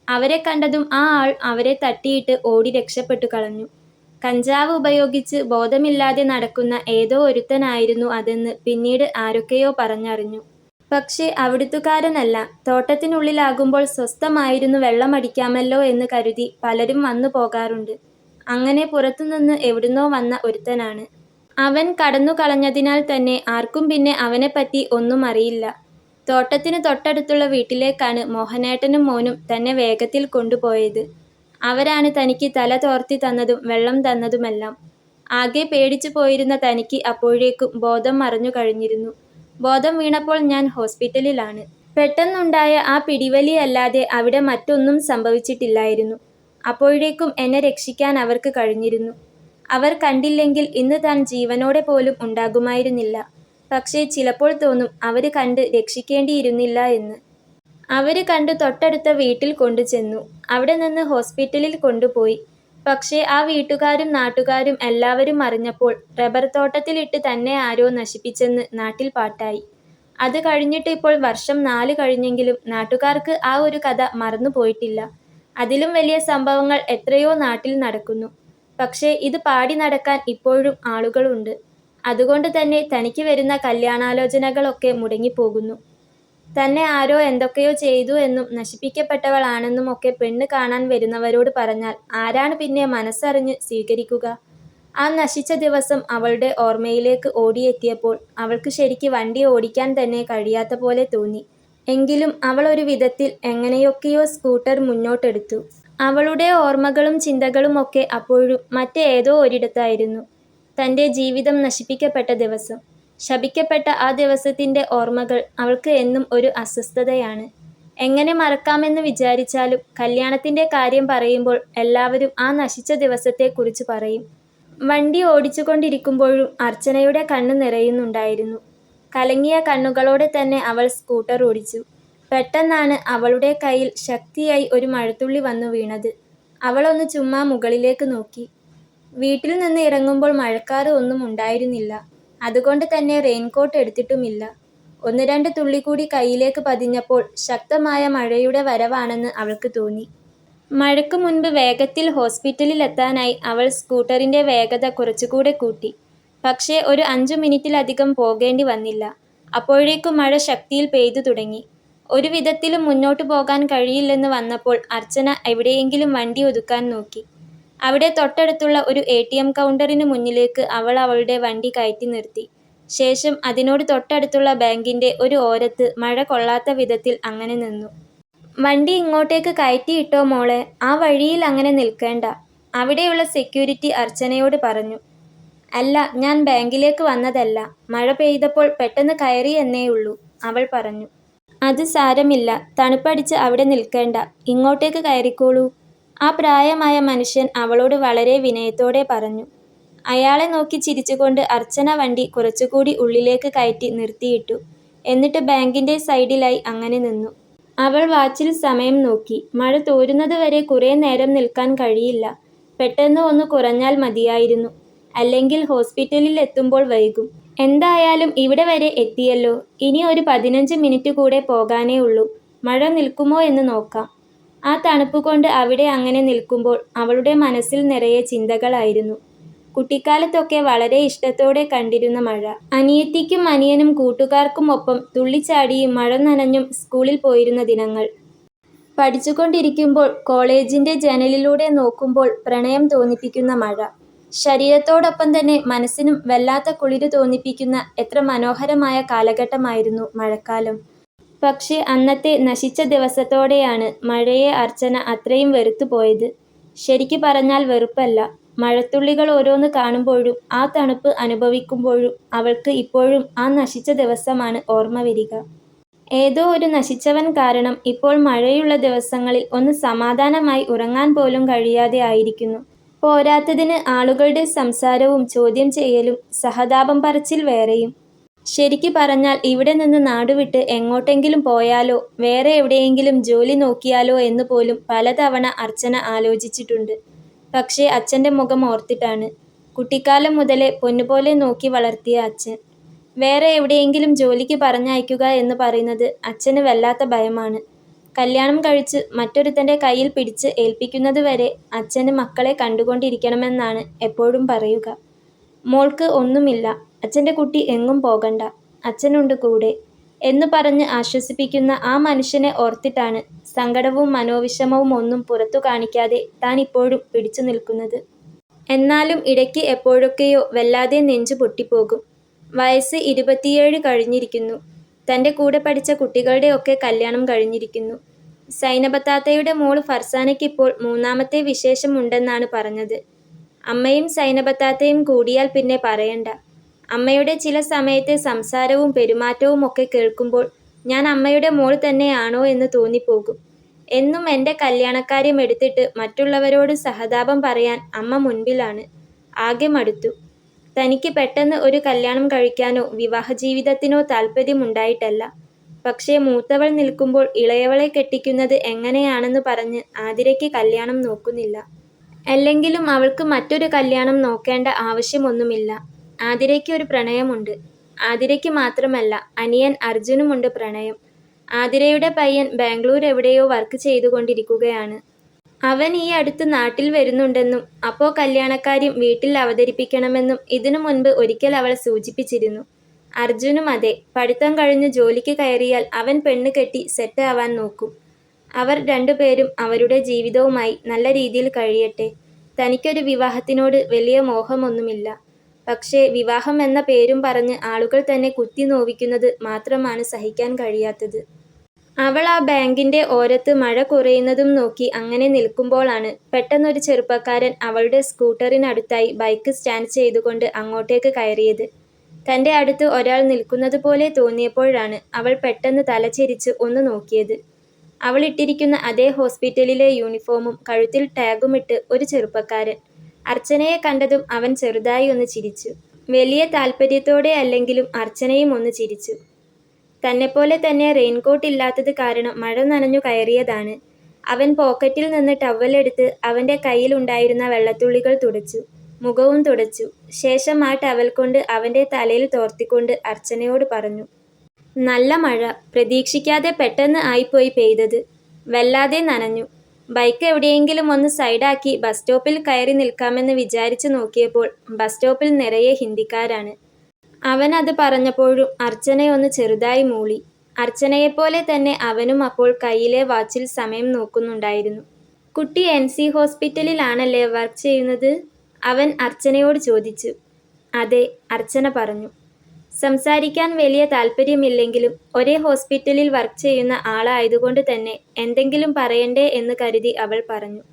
അവരെ കണ്ടതും ആ ആൾ അവരെ തട്ടിയിട്ട് ഓടി രക്ഷപ്പെട്ടു കളഞ്ഞു. കഞ്ചാവ് ഉപയോഗിച്ച് ബോധമില്ലാതെ നടക്കുന്ന ഏതോ ഒരുത്തനായിരുന്നു അതെന്ന് പിന്നീട് ആരൊക്കെയോ പറഞ്ഞറിഞ്ഞു. പക്ഷേ അവിടുത്തുകാരനല്ല. തോട്ടത്തിനുള്ളിലാകുമ്പോൾ സ്വസ്ഥമായിരുന്നു വെള്ളമടിക്കാമല്ലോ എന്ന് കരുതി പലരും വന്നു പോകാറുണ്ട്. അങ്ങനെ പുറത്തുനിന്ന് എവിടുന്നോ വന്ന ഒരുത്തനാണ്. അവൻ കടന്നുകളഞ്ഞതിനാൽ തന്നെ ആർക്കും പിന്നെ അവനെപ്പറ്റി ഒന്നും അറിയില്ല. തോട്ടത്തിനു തൊട്ടടുത്തുള്ള വീട്ടിലേക്കാണ് മോഹനേട്ടനും മോനും തന്നെ വേഗത്തിൽ കൊണ്ടുപോയത്. അവരാണ് തനിക്ക് തല തോർത്തി തന്നതും വെള്ളം തന്നതുമെല്ലാം. ആകെ പേടിച്ചു പോയിരുന്ന തനിക്ക് അപ്പോഴേക്കും ബോധം മറഞ്ഞു കഴിഞ്ഞിരുന്നു. ബോധം വീണപ്പോൾ ഞാൻ ഹോസ്പിറ്റലിലാണ്. പെട്ടെന്നുണ്ടായ ആ പിടിവലിയല്ലാതെ അവിടെ മറ്റൊന്നും സംഭവിച്ചിട്ടില്ലായിരുന്നു. അപ്പോഴേക്കും എന്നെ രക്ഷിക്കാൻ അവർക്ക് കഴിഞ്ഞിരുന്നു. അവർ കണ്ടില്ലെങ്കിൽ ഇന്ന് താൻ ജീവനോടെ പോലും ഉണ്ടാകുമായിരുന്നില്ല. പക്ഷേ ചിലപ്പോൾ തോന്നും അവര് കണ്ട് രക്ഷിക്കേണ്ടിയിരുന്നില്ല എന്ന്. അവര് കണ്ടു തൊട്ടടുത്ത വീട്ടിൽ കൊണ്ടുചെന്നു. അവിടെ നിന്ന് ഹോസ്പിറ്റലിൽ കൊണ്ടുപോയി. പക്ഷേ ആ വീട്ടുകാരും നാട്ടുകാരും എല്ലാവരും അറിഞ്ഞപ്പോൾ റബ്ബർ തോട്ടത്തിലിട്ട് തന്നെ ആരോ നശിപ്പിച്ചെന്ന് നാട്ടിൽ പാട്ടായി. അത് കഴിഞ്ഞിട്ട് ഇപ്പോൾ വർഷം 4 കഴിഞ്ഞെങ്കിലും നാട്ടുകാർക്ക് ആ ഒരു കഥ മറന്നു പോയിട്ടില്ല. അതിലും വലിയ സംഭവങ്ങൾ എത്രയോ നാട്ടിൽ നടക്കുന്നു. പക്ഷേ ഇത് പാടി നടക്കാൻ ഇപ്പോഴും ആളുകളുണ്ട്. അതുകൊണ്ട് തന്നെ തനിക്ക് വരുന്ന കല്യാണാലോചനകളൊക്കെ മുടങ്ങിപ്പോകുന്നു. തന്നെ ആരോ എന്തൊക്കെയോ ചെയ്തു എന്നും നശിപ്പിക്കപ്പെട്ടവളാണെന്നും ഒക്കെ പെണ്ണ് കാണാൻ വരുന്നവരോട് പറഞ്ഞാൽ ആരാണ് പിന്നെ മനസ്സറിഞ്ഞ് സ്വീകരിക്കുക? ആ നശിച്ച ദിവസം അവളുടെ ഓർമ്മയിലേക്ക് ഓടിയെത്തിയപ്പോൾ അവൾക്ക് ശരിക്ക് വണ്ടി ഓടിക്കാൻ തന്നെ കഴിയാത്ത പോലെ തോന്നി. എങ്കിലും അവൾ ഒരു വിധത്തിൽ എങ്ങനെയൊക്കെയോ സ്കൂട്ടർ മുന്നോട്ടെടുത്തു. അവളുടെ ഓർമ്മകളും ചിന്തകളും ഒക്കെ അപ്പോഴും മറ്റേതോ ഒരിടത്തായിരുന്നു. തൻ്റെ ജീവിതം നശിപ്പിക്കപ്പെട്ട ദിവസം. ശപിക്കപ്പെട്ട ആ ദിവസത്തിൻ്റെ ഓർമ്മകൾ അവൾക്ക് എന്നും ഒരു അസ്വസ്ഥതയാണ്. എങ്ങനെ മറക്കാമെന്ന് വിചാരിച്ചാലും കല്യാണത്തിൻ്റെ കാര്യം പറയുമ്പോൾ എല്ലാവരും ആ നശിച്ച ദിവസത്തെക്കുറിച്ച് പറയും. വണ്ടി ഓടിച്ചുകൊണ്ടിരിക്കുമ്പോഴും അർച്ചനയുടെ കണ്ണ് നിറയുന്നുണ്ടായിരുന്നു. കലങ്ങിയ കണ്ണുകളോടെ തന്നെ അവൾ സ്കൂട്ടർ ഓടിച്ചു. പെട്ടെന്നാണ് അവളുടെ കയ്യിൽ ശക്തിയായി ഒരു മഴത്തുള്ളി വന്നു വീണത്. അവളൊന്ന് ചുമ്മാ മുകളിലേക്ക് നോക്കി. വീട്ടിൽ നിന്ന് ഇറങ്ങുമ്പോൾ മഴക്കാറ് ഒന്നും ഉണ്ടായിരുന്നില്ല. അതുകൊണ്ട് തന്നെ റെയിൻകോട്ട് എടുത്തിട്ടുമില്ല. 1-2 തുള്ളി കൂടി കയ്യിലേക്ക് പതിഞ്ഞപ്പോൾ ശക്തമായ മഴയുടെ വരവാണെന്ന് അവൾക്ക് തോന്നി. മഴയ്ക്ക് മുൻപ് വേഗത്തിൽ ഹോസ്പിറ്റലിലെത്താനായി അവൾ സ്കൂട്ടറിൻ്റെ വേഗത കുറച്ചുകൂടെ കൂട്ടി. പക്ഷേ ഒരു 5 മിനിറ്റിലധികം പോകേണ്ടി വന്നില്ല. അപ്പോഴേക്കും മഴ ശക്തിയിൽ പെയ്തു തുടങ്ങി. ഒരു വിധത്തിലും മുന്നോട്ടു പോകാൻ കഴിയില്ലെന്ന് വന്നപ്പോൾ അർച്ചന എവിടെയെങ്കിലും വണ്ടി ഒതുക്കാൻ നോക്കി. അവിടെ തൊട്ടടുത്തുള്ള ഒരു ATM കൗണ്ടറിന് മുന്നിലേക്ക് അവൾ അവളുടെ വണ്ടി കയറ്റി നിർത്തി. ശേഷം അതിനോട് തൊട്ടടുത്തുള്ള ബാങ്കിൻ്റെ ഒരു ഓരത്ത് മഴ കൊള്ളാത്ത വിധത്തിൽ അങ്ങനെ നിന്നു. വണ്ടി ഇങ്ങോട്ടേക്ക് കയറ്റിയിട്ടോ മോളെ, ആ വഴിയിൽ അങ്ങനെ നിൽക്കേണ്ട, അവിടെയുള്ള സെക്യൂരിറ്റി അർച്ചനയോട് പറഞ്ഞു. അല്ല, ഞാൻ ബാങ്കിലേക്ക് വന്നതല്ല, മഴ പെയ്തപ്പോൾ പെട്ടെന്ന് കയറി എന്നേയുള്ളൂ, അവൾ പറഞ്ഞു. അത് സാരമില്ല, തണുപ്പടിച്ച് അവിടെ നിൽക്കേണ്ട, ഇങ്ങോട്ടേക്ക് കയറിക്കോളൂ, ആ പ്രായമായ മനുഷ്യൻ അവളോട് വളരെ വിനയത്തോടെ പറഞ്ഞു. അയാളെ നോക്കി ചിരിച്ചുകൊണ്ട് അർച്ചന വണ്ടി കുറച്ചുകൂടി ഉള്ളിലേക്ക് കയറ്റി നിർത്തിയിട്ടു. എന്നിട്ട് ബാങ്കിൻ്റെ സൈഡിലായി അങ്ങനെ നിന്നു. അവൾ വാച്ചിൽ സമയം നോക്കി. മഴ തോരുന്നത് വരെ കുറേ നേരം നിൽക്കാൻ കഴിയില്ല. പെട്ടെന്ന് ഒന്ന് കുറഞ്ഞാൽ മതിയായിരുന്നു. അല്ലെങ്കിൽ ഹോസ്പിറ്റലിൽ എത്തുമ്പോൾ വൈകും. എന്തായാലും ഇവിടെ വരെ എത്തിയല്ലോ, ഇനി ഒരു 15 മിനിറ്റ് കൂടെ പോകാനേ ഉള്ളൂ. മഴ നിൽക്കുമോ എന്ന് നോക്കാം. ആ തണുപ്പ് കൊണ്ട് അവിടെ അങ്ങനെ നിൽക്കുമ്പോൾ അവളുടെ മനസ്സിൽ നിറയെ ചിന്തകളായിരുന്നു. കുട്ടിക്കാലത്തൊക്കെ വളരെ ഇഷ്ടത്തോടെ കണ്ടിരുന്ന മഴ. അനിയത്തിക്കും അനിയനും കൂട്ടുകാർക്കും ഒപ്പം തുള്ളിച്ചാടിയും മഴ നനഞ്ഞും സ്കൂളിൽ പോയിരുന്ന ദിനങ്ങൾ. പഠിച്ചുകൊണ്ടിരിക്കുമ്പോൾ കോളേജിൻ്റെ ജനലിലൂടെ നോക്കുമ്പോൾ പ്രണയം തോന്നിപ്പിക്കുന്ന മഴ. ശരീരത്തോടൊപ്പം തന്നെ മനസ്സിനും വല്ലാത്ത കുളിര് തോന്നിപ്പിക്കുന്ന എത്ര മനോഹരമായ കാലഘട്ടമായിരുന്നു മഴക്കാലം. പക്ഷേ അന്നത്തെ നശിച്ച ദിവസത്തോടെയാണ് മഴയെ അർച്ചന അത്രയും വെറുത്തുപോയത്. ശരിക്കു പറഞ്ഞാൽ വെറുപ്പല്ല. മഴത്തുള്ളികൾ ഓരോന്ന് കാണുമ്പോഴും ആ തണുപ്പ് അനുഭവിക്കുമ്പോഴും അവൾക്ക് ഇപ്പോഴും ആ നശിച്ച ദിവസമാണ് ഓർമ്മ വരിക. ഏതോ ഒരു നശിച്ചവൻ കാരണം ഇപ്പോൾ മഴയുള്ള ദിവസങ്ങളിൽ ഒന്ന് സമാധാനമായി ഉറങ്ങാൻ പോലും കഴിയാതെ ആയിരിക്കുന്നു. പോരാത്തതിന് ആളുകളുടെ സംസാരവും ചോദ്യം ചെയ്യലും സഹതാപം പറച്ചിൽ വേറെയും. ശരിക്കു പറഞ്ഞാൽ ഇവിടെ നിന്ന് നാടുവിട്ട് എങ്ങോട്ടെങ്കിലും പോയാലോ, വേറെ എവിടെയെങ്കിലും ജോലി നോക്കിയാലോ എന്ന് പോലും പലതവണ അർച്ചന ആലോചിച്ചിട്ടുണ്ട്. പക്ഷേ അച്ഛൻ്റെ മുഖം ഓർത്തിട്ടാണ്. കുട്ടിക്കാലം മുതലേ പൊന്നുപോലെ നോക്കി വളർത്തിയ അച്ഛൻ. വേറെ എവിടെയെങ്കിലും ജോലിക്ക് പറഞ്ഞയക്കുക എന്ന് പറയുന്നത് അച്ഛന് വല്ലാത്ത ഭയമാണ്. കല്യാണം കഴിച്ച് മറ്റൊരുത്തൻ്റെ കയ്യിൽ പിടിച്ച് ഏൽപ്പിക്കുന്നതുവരെ അച്ഛന് മക്കളെ കണ്ടുകൊണ്ടിരിക്കണമെന്നാണ് എപ്പോഴും പറയുക. മോൾക്ക് ഒന്നുമില്ല, അച്ഛൻ്റെ കുട്ടി എങ്ങും പോകണ്ട, അച്ഛനുണ്ട് കൂടെ. എന്നു പറഞ്ഞ് ആശ്വസിപ്പിക്കുന്ന ആ മനുഷ്യനെ ഓർത്തിട്ടാണ് സങ്കടവും മനോവിഷമവും ഒന്നും പുറത്തു കാണിക്കാതെ താൻ ഇപ്പോഴും പിടിച്ചു നിൽക്കുന്നത്. എന്നാലും ഇടയ്ക്ക് എപ്പോഴൊക്കെയോ വല്ലാതെ നെഞ്ചു പൊട്ടിപ്പോകും. വയസ്സ് 27 കഴിഞ്ഞിരിക്കുന്നു. തൻ്റെ കൂടെ പഠിച്ച കുട്ടികളുടെയൊക്കെ കല്യാണം കഴിഞ്ഞിരിക്കുന്നു. സൈനബത്താത്തയുടെ മോൾ ഫർസാനയ്ക്കിപ്പോൾ 3ാമത്തെ വിശേഷം ഉണ്ടെന്നാണ് പറഞ്ഞത്. അമ്മയും സൈനബത്താത്തയും കൂടിയാൽ പിന്നെ പറയണ്ട. അമ്മയുടെ ചില സമയത്തെ സംസാരവും പെരുമാറ്റവും ഒക്കെ കേൾക്കുമ്പോൾ ഞാൻ അമ്മയുടെ മോൾ തന്നെയാണോ എന്ന് തോന്നിപ്പോകും. എന്നും എൻ്റെ കല്യാണക്കാര്യം എടുത്തിട്ട് മറ്റുള്ളവരോട് സഹതാപം പറയാൻ അമ്മ മുൻപിലാണ്. ആകെ മടുത്തു. തനിക്ക് പെട്ടെന്ന് ഒരു കല്യാണം കഴിക്കാനോ വിവാഹജീവിതത്തിനോ താല്പര്യമുണ്ടായിട്ടല്ല. പക്ഷേ മൂത്തവൾ നിൽക്കുമ്പോൾ ഇളയവളെ കെട്ടിക്കുന്നത് എങ്ങനെയാണെന്ന് പറഞ്ഞ് ആതിരയ്ക്ക് കല്യാണം നോക്കുന്നില്ല. അല്ലെങ്കിലും അവൾക്ക് മറ്റൊരു കല്യാണം നോക്കേണ്ട ആവശ്യമൊന്നുമില്ല. ആതിരയ്ക്ക് ഒരു പ്രണയമുണ്ട്. ആതിരയ്ക്ക് മാത്രമല്ല, അനിയൻ അർജുനുമുണ്ട് പ്രണയം. ആതിരയുടെ പയ്യൻ ബാംഗ്ലൂർ എവിടെയോ വർക്ക് ചെയ്തുകൊണ്ടിരിക്കുകയാണ്. അവൻ ഈ അടുത്ത് നാട്ടിൽ വരുന്നുണ്ടെന്നും അപ്പോൾ കല്യാണക്കാര്യം വീട്ടിൽ അവതരിപ്പിക്കണമെന്നും ഇതിനു മുൻപ് ഒരിക്കൽ അവൾ സൂചിപ്പിച്ചിരുന്നു. അർജുനും അതെ. പഠിത്തം കഴിഞ്ഞ് ജോലിക്ക് കയറിയാൽ അവൻ പെണ്ണ് കെട്ടി സെറ്റ് ആവാൻ നോക്കും. അവർ രണ്ടുപേരും അവരുടെ ജീവിതവുമായി നല്ല രീതിയിൽ കഴിയട്ടെ. തനിക്കൊരു വിവാഹത്തിനോട് വലിയ മോഹമൊന്നുമില്ല. പക്ഷേ വിവാഹം എന്ന പേരും പറഞ്ഞ് ആളുകൾ തന്നെ കുത്തി നോവിക്കുന്നത് മാത്രമാണ് സഹിക്കാൻ കഴിയാത്തത്. അവൾ ആ ബാങ്കിൻ്റെ ഓരത്ത് മഴ കുറയുന്നതും നോക്കി അങ്ങനെ നിൽക്കുമ്പോഴാണ് പെട്ടെന്നൊരു ചെറുപ്പക്കാരൻ അവളുടെ സ്കൂട്ടറിനടുത്തായി ബൈക്ക് സ്റ്റാൻഡ് ചെയ്തുകൊണ്ട് അങ്ങോട്ടേക്ക് കയറിയത്. തൻ്റെ അടുത്ത് ഒരാൾ നിൽക്കുന്നത് പോലെ തോന്നിയപ്പോഴാണ് അവൾ പെട്ടെന്ന് തലചെരിച്ച് ഒന്ന് നോക്കിയത്. അവൾ ഇട്ടിരിക്കുന്ന അതേ ഹോസ്പിറ്റലിലെ യൂണിഫോമും കഴുത്തിൽ ടാഗുമിട്ട് ഒരു ചെറുപ്പക്കാരൻ. അർച്ചനയെ കണ്ടതും അവൻ ചെറുതായി ഒന്ന് ചിരിച്ചു. വലിയ താല്പര്യത്തോടെ അല്ലെങ്കിലും അർച്ചനയും ഒന്ന് ചിരിച്ചു. തന്നെപ്പോലെ തന്നെ റെയിൻകോട്ട് ഇല്ലാത്തത് കാരണം മഴ നനഞ്ഞു കയറിയതാണ്. അവൻ പോക്കറ്റിൽ നിന്ന് ടവലെടുത്ത് അവൻ്റെ കയ്യിലുണ്ടായിരുന്ന വെള്ളത്തുള്ളികൾ തുടച്ചു. മുഖവും തുടച്ചു. ശേഷം ആ ടവൽ കൊണ്ട് അവൻ്റെ തലയിൽ തോർത്തിക്കൊണ്ട് അർച്ചനയോട് പറഞ്ഞു, നല്ല മഴ. പ്രതീക്ഷിക്കാതെ പെട്ടെന്ന് ആയിപ്പോയി പെയ്തത്. വല്ലാതെ നനഞ്ഞു. ബൈക്ക് എവിടെയെങ്കിലും ഒന്ന് സൈഡാക്കി ബസ് സ്റ്റോപ്പിൽ കയറി നിൽക്കാമെന്ന് വിചാരിച്ചു നോക്കിയപ്പോൾ ബസ് സ്റ്റോപ്പിൽ നിറയെ ഹിന്ദിക്കാരാണ്. അവൻ അത് പറഞ്ഞപ്പോഴും അർച്ചനയൊന്ന് ചെറുതായി മൂളി. അർച്ചനയെപ്പോലെ തന്നെ അവനും അപ്പോൾ കയ്യിലെ വാച്ചിൽ സമയം നോക്കുന്നുണ്ടായിരുന്നു. കുട്ടി NC ഹോസ്പിറ്റലിലാണല്ലേ വർക്ക് ചെയ്യുന്നത്? അവൻ അർച്ചനയോട് ചോദിച്ചു. അതെ, അർച്ചന പറഞ്ഞു. സംസാരിക്കാൻ വലിയ താല്പര്യമില്ലെങ്കിലും ഒരേ ഹോസ്പിറ്റലിൽ വർക്ക് ചെയ്യുന്ന ആളായതുകൊണ്ട് തന്നെ എന്തെങ്കിലും പറയണ്ടേ എന്ന് കരുതി അവൾ പറഞ്ഞു.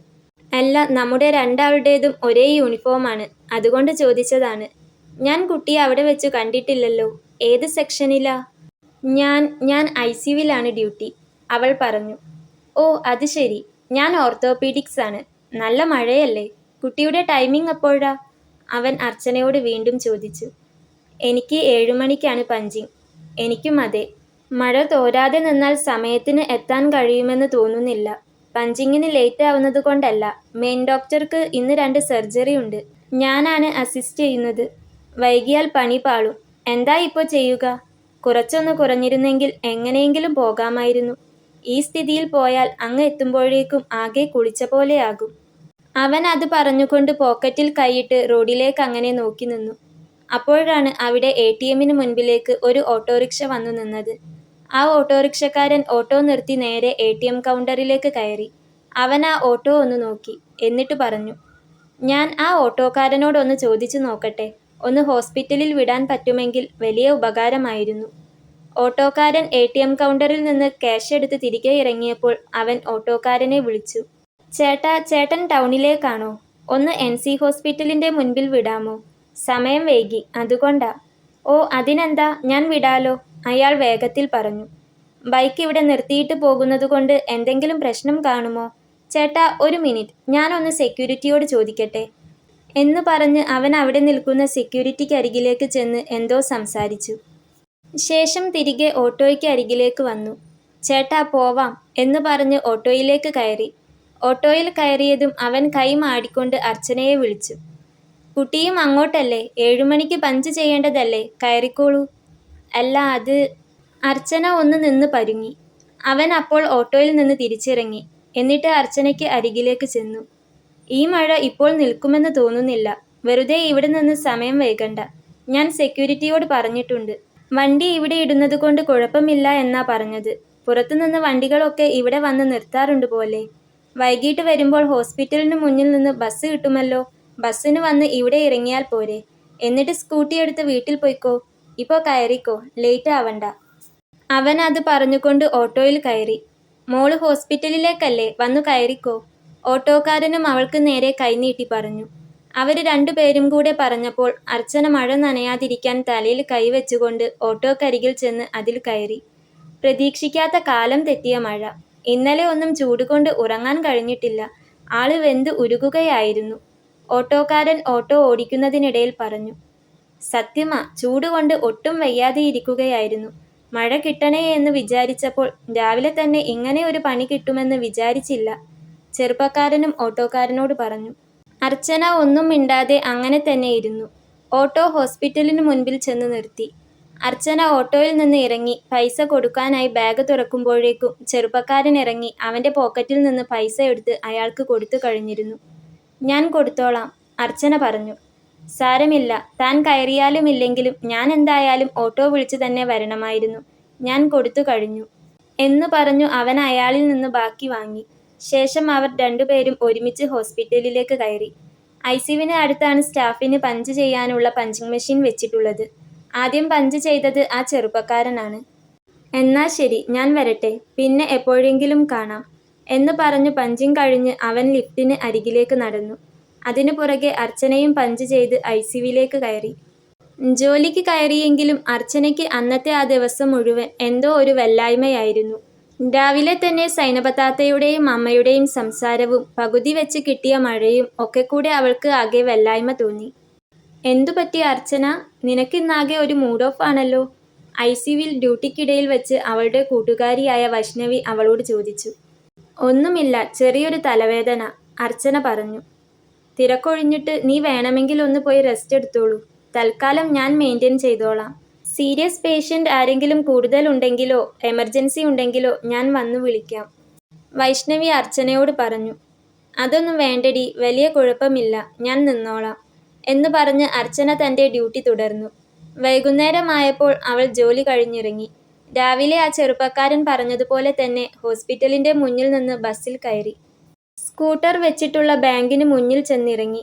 അല്ല, നമ്മുടെ രണ്ടാളുടേതും ഒരേ യൂണിഫോമാണ്. അതുകൊണ്ട് ചോദിച്ചതാണ്. ഞാൻ കുട്ടിയെ അവിടെ വെച്ചു കണ്ടിട്ടില്ലല്ലോ. ഏത് സെക്ഷനിലാ? ഞാൻ ICUവിലാണ് ഡ്യൂട്ടി, അവൾ പറഞ്ഞു. ഓ, അത് ശരി. ഞാൻ ഓർത്തോപീഡിക്സ് ആണ്. നല്ല മഴയല്ലേ? കുട്ടിയുടെ ടൈമിംഗ് എപ്പോഴാ? അവൻ അർച്ചനയോട് വീണ്ടും ചോദിച്ചു. എനിക്ക് 7 മണിക്കാണ് പഞ്ചിങ്. എനിക്കും അതെ. മഴ തോരാതെ നിന്നാൽ സമയത്തിന് എത്താൻ കഴിയുമെന്ന് തോന്നുന്നില്ല. പഞ്ചിങ്ങിന് ലേറ്റ് ആവുന്നത് കൊണ്ടല്ല. മെയിൻ ഡോക്ടർക്ക് ഇന്ന് 2 സർജറി ഉണ്ട്. ഞാനാണ് അസിസ്റ്റ് ചെയ്യുന്നത്. വൈകിയാൽ പണി പാളും. എന്താ ഇപ്പോൾ ചെയ്യുക? കുറച്ചൊന്ന് കുറഞ്ഞിരുന്നെങ്കിൽ എങ്ങനെയെങ്കിലും പോകാമായിരുന്നു. ഈ സ്ഥിതിയിൽ പോയാൽ അങ്ങ് എത്തുമ്പോഴേക്കും ആകെ കുളിച്ച പോലെയാകും. അവൻ അത് പറഞ്ഞുകൊണ്ട് പോക്കറ്റിൽ കൈയിട്ട് റോഡിലേക്ക് അങ്ങനെ നോക്കി നിന്നു. അപ്പോഴാണ് അവിടെ ATMന് മുൻപിലേക്ക് ഒരു ഓട്ടോറിക്ഷ വന്നു നിന്നത്. ആ ഓട്ടോറിക്ഷക്കാരൻ ഓട്ടോ നിർത്തി നേരെ ATM കൗണ്ടറിലേക്ക് കയറി. അവൻ ആ ഓട്ടോ ഒന്ന് നോക്കി. എന്നിട്ട് പറഞ്ഞു, ഞാൻ ആ ഓട്ടോക്കാരനോടൊന്ന് ചോദിച്ചു നോക്കട്ടെ. ഒന്ന് ഹോസ്പിറ്റലിൽ വിടാൻ പറ്റുമെങ്കിൽ വലിയ ഉപകാരമായിരുന്നു. ഓട്ടോക്കാരൻ ATM കൗണ്ടറിൽ നിന്ന് ക്യാഷ് എടുത്ത് തിരികെ ഇറങ്ങിയപ്പോൾ അവൻ ഓട്ടോക്കാരനെ വിളിച്ചു. ചേട്ടൻ ടൗണിലേക്കാണോ? ഒന്ന് NC ഹോസ്പിറ്റലിൻ്റെ മുൻപിൽ വിടാമോ? സമയം വൈകി, അതുകൊണ്ടാ. ഓ, അതിനെന്താ, ഞാൻ വിടാലോ, അയാൾ വേഗത്തിൽ പറഞ്ഞു. ബൈക്ക് ഇവിടെ നിർത്തിയിട്ട് പോകുന്നതുകൊണ്ട് എന്തെങ്കിലും പ്രശ്നം കാണുമോ? ചേട്ടാ, ഒരു മിനിറ്റ്, ഞാനൊന്ന് സെക്യൂരിറ്റിയോട് ചോദിക്കട്ടെ എന്ന് പറഞ്ഞ് അവൻ അവിടെ നിൽക്കുന്ന സെക്യൂരിറ്റിക്ക് അരികിലേക്ക് ചെന്ന് എന്തോ സംസാരിച്ചു. ശേഷം തിരികെ ഓട്ടോയ്ക്ക് അരികിലേക്ക് വന്നു. ചേട്ടാ, പോവാം എന്ന് പറഞ്ഞ് ഓട്ടോയിലേക്ക് കയറി. ഓട്ടോയിൽ കയറിയതും അവൻ കൈ മാടിക്കൊണ്ട് അർച്ചനയെ വിളിച്ചു. കുട്ടിയും അങ്ങോട്ടല്ലേ? 7 മണിക്ക് പഞ്ച് ചെയ്യേണ്ടതല്ലേ? കയറിക്കോളൂ. അല്ല, അത്... അർച്ചന ഒന്ന് നിന്ന് പരുങ്ങി. അവൻ അപ്പോൾ ഓട്ടോയിൽ നിന്ന് തിരിച്ചിറങ്ങി. എന്നിട്ട് അർച്ചനയ്ക്ക് അരികിലേക്ക് ചെന്നു. ഈ മഴ ഇപ്പോൾ നിൽക്കുമെന്ന് തോന്നുന്നില്ല. വെറുതെ ഇവിടെ നിന്ന് സമയം വൈകണ്ട. ഞാൻ സെക്യൂരിറ്റിയോട് പറഞ്ഞിട്ടുണ്ട്. വണ്ടി ഇവിടെ ഇടുന്നത് കൊണ്ട് കുഴപ്പമില്ല എന്നാ പറഞ്ഞത്. പുറത്തുനിന്ന് വണ്ടികളൊക്കെ ഇവിടെ വന്ന് നിർത്താറുണ്ട് പോലെ. വൈകിട്ട് വരുമ്പോൾ ഹോസ്പിറ്റലിന് മുന്നിൽ നിന്ന് ബസ് കിട്ടുമല്ലോ. ബസ്സിന് വന്ന് ഇവിടെ ഇറങ്ങിയാൽ പോരെ. എന്നിട്ട് സ്കൂട്ടി എടുത്ത് വീട്ടിൽ പോയിക്കോ. ഇപ്പോൾ കയറിക്കോ, ലേറ്റ് ആവണ്ട. അവൻ അത് പറഞ്ഞുകൊണ്ട് ഓട്ടോയിൽ കയറി. മോള് ഹോസ്പിറ്റലിലേക്കല്ലേ, വന്നു കയറിക്കോ. ഓട്ടോക്കാരനും അവൾക്ക് നേരെ കൈനീട്ടി പറഞ്ഞു. അവർ രണ്ടുപേരും കൂടെ പറഞ്ഞപ്പോൾ അർച്ചന മഴ നനയാതിരിക്കാൻ തലയിൽ കൈവച്ചുകൊണ്ട് ഓട്ടോക്കരികിൽ ചെന്ന് അതിൽ കയറി. പ്രതീക്ഷിക്കാത്ത കാലം തെറ്റിയ മഴ. ഇന്നലെ ഒന്നും ചൂടുകൊണ്ട് ഉറങ്ങാൻ കഴിഞ്ഞിട്ടില്ല. ആള് വെന്ത് ഉരുകുകയായിരുന്നു. ഓട്ടോക്കാരൻ ഓട്ടോ ഓടിക്കുന്നതിനിടയിൽ പറഞ്ഞു. സത്യമാ, ചൂടുകൊണ്ട് ഒട്ടും വയ്യാതെയിരിക്കുകയായിരുന്നു. മഴ കിട്ടണേ എന്ന് വിചാരിച്ചപ്പോൾ രാവിലെ തന്നെ ഇങ്ങനെ ഒരു പണി കിട്ടുമെന്ന് വിചാരിച്ചില്ല. ചെറുപ്പക്കാരനും ഓട്ടോക്കാരനോട് പറഞ്ഞു. അർച്ചന ഒന്നും മിണ്ടാതെ അങ്ങനെ തന്നെ ഇരുന്നു. ഓട്ടോ ഹോസ്പിറ്റലിന് മുൻപിൽ ചെന്ന് നിർത്തി. അർച്ചന ഓട്ടോയിൽ നിന്ന് ഇറങ്ങി പൈസ കൊടുക്കാനായി ബാഗ് തുറക്കുമ്പോഴേക്കും ചെറുപ്പക്കാരൻ ഇറങ്ങി അവൻ്റെ പോക്കറ്റിൽ നിന്ന് പൈസ എടുത്ത് അയാൾക്ക് കൊടുത്തു കഴിഞ്ഞിരുന്നു. ഞാൻ കൊടുത്തോളാം, അർച്ചന പറഞ്ഞു. സാരമില്ല, താൻ കയറിയാലും ഇല്ലെങ്കിലും ഞാൻ എന്തായാലും ഓട്ടോ വിളിച്ചു തന്നെ വരണമായിരുന്നു. ഞാൻ കൊടുത്തു കഴിഞ്ഞു എന്നു പറഞ്ഞു അവൻ അയാളിൽ നിന്ന് ബാക്കി വാങ്ങി. ശേഷം അവർ രണ്ടുപേരും ഒരുമിച്ച് ഹോസ്പിറ്റലിലേക്ക് കയറി. ഐസിയുവിന് അടുത്താണ് സ്റ്റാഫിന് പഞ്ച് ചെയ്യാനുള്ള പഞ്ചിങ് മെഷീൻ വെച്ചിട്ടുള്ളത്. ആദ്യം പഞ്ച് ചെയ്തത് ആ ചെറുപ്പക്കാരനാണ്. എന്നാ ശരി, ഞാൻ വരട്ടെ, പിന്നെ എപ്പോഴെങ്കിലും കാണാം എന്ന് പറഞ്ഞു പഞ്ചിങ് കഴിഞ്ഞ് അവൻ ലിഫ്റ്റിന് അരികിലേക്ക് നടന്നു. അതിനു പുറകെ അർച്ചനയും പഞ്ച് ചെയ്ത് ഐസിയുവിലേക്ക് കയറി. ജോലിക്ക് കയറിയെങ്കിലും അർച്ചനയ്ക്ക് അന്നത്തെ ആ ദിവസം മുഴുവൻ എന്തോ ഒരു വല്ലായ്മയായിരുന്നു. രാവിലെ തന്നെ സൈനബത്താത്തയുടെയും അമ്മയുടെയും സംസാരവും പകുതി വെച്ച് കിട്ടിയ മഴയും ഒക്കെ കൂടെ അവൾക്ക് ആകെ വല്ലായ്മ തോന്നി. എന്തു പറ്റി അർച്ചന, നിനക്കിന്നാകെ ഒരു മൂഡ് ഓഫ് ആണല്ലോ? ഐസിയുവിൽ ഡ്യൂട്ടിക്കിടയിൽ വെച്ച് അവളുടെ കൂട്ടുകാരിയായ വൈഷ്ണവി അവളോട് ചോദിച്ചു. ഒന്നുമില്ല, ചെറിയൊരു തലവേദന, അർച്ചന പറഞ്ഞു. തിരക്കൊഴിഞ്ഞിട്ട് നീ വേണമെങ്കിൽ ഒന്ന് പോയി റെസ്റ്റ് എടുത്തോളൂ. തൽക്കാലം ഞാൻ മെയിൻറ്റെയിൻ ചെയ്തോളാം. സീരിയസ് പേഷ്യൻ്റ് ആരെങ്കിലും കൂടുതലുണ്ടെങ്കിലോ എമർജൻസി ഉണ്ടെങ്കിലോ ഞാൻ വന്നു വിളിക്കാം, വൈഷ്ണവി അർച്ചനയോട് പറഞ്ഞു. അതൊന്നും വേണ്ടടി, വലിയ കുഴപ്പമില്ല, ഞാൻ നിന്നോളാം എന്ന് പറഞ്ഞ് അർച്ചന തൻ്റെ ഡ്യൂട്ടി തുടർന്നു. വൈകുന്നേരമായപ്പോൾ അവൾ ജോലി കഴിഞ്ഞിറങ്ങി. രാവിലെ ആ ചെറുപ്പക്കാരൻ പറഞ്ഞതുപോലെ തന്നെ ഹോസ്പിറ്റലിൻ്റെ മുന്നിൽ നിന്ന് ബസ്സിൽ കയറി. സ്കൂട്ടർ വെച്ചിട്ടുള്ള ബാങ്കിന് മുന്നിൽ ചെന്നിറങ്ങി.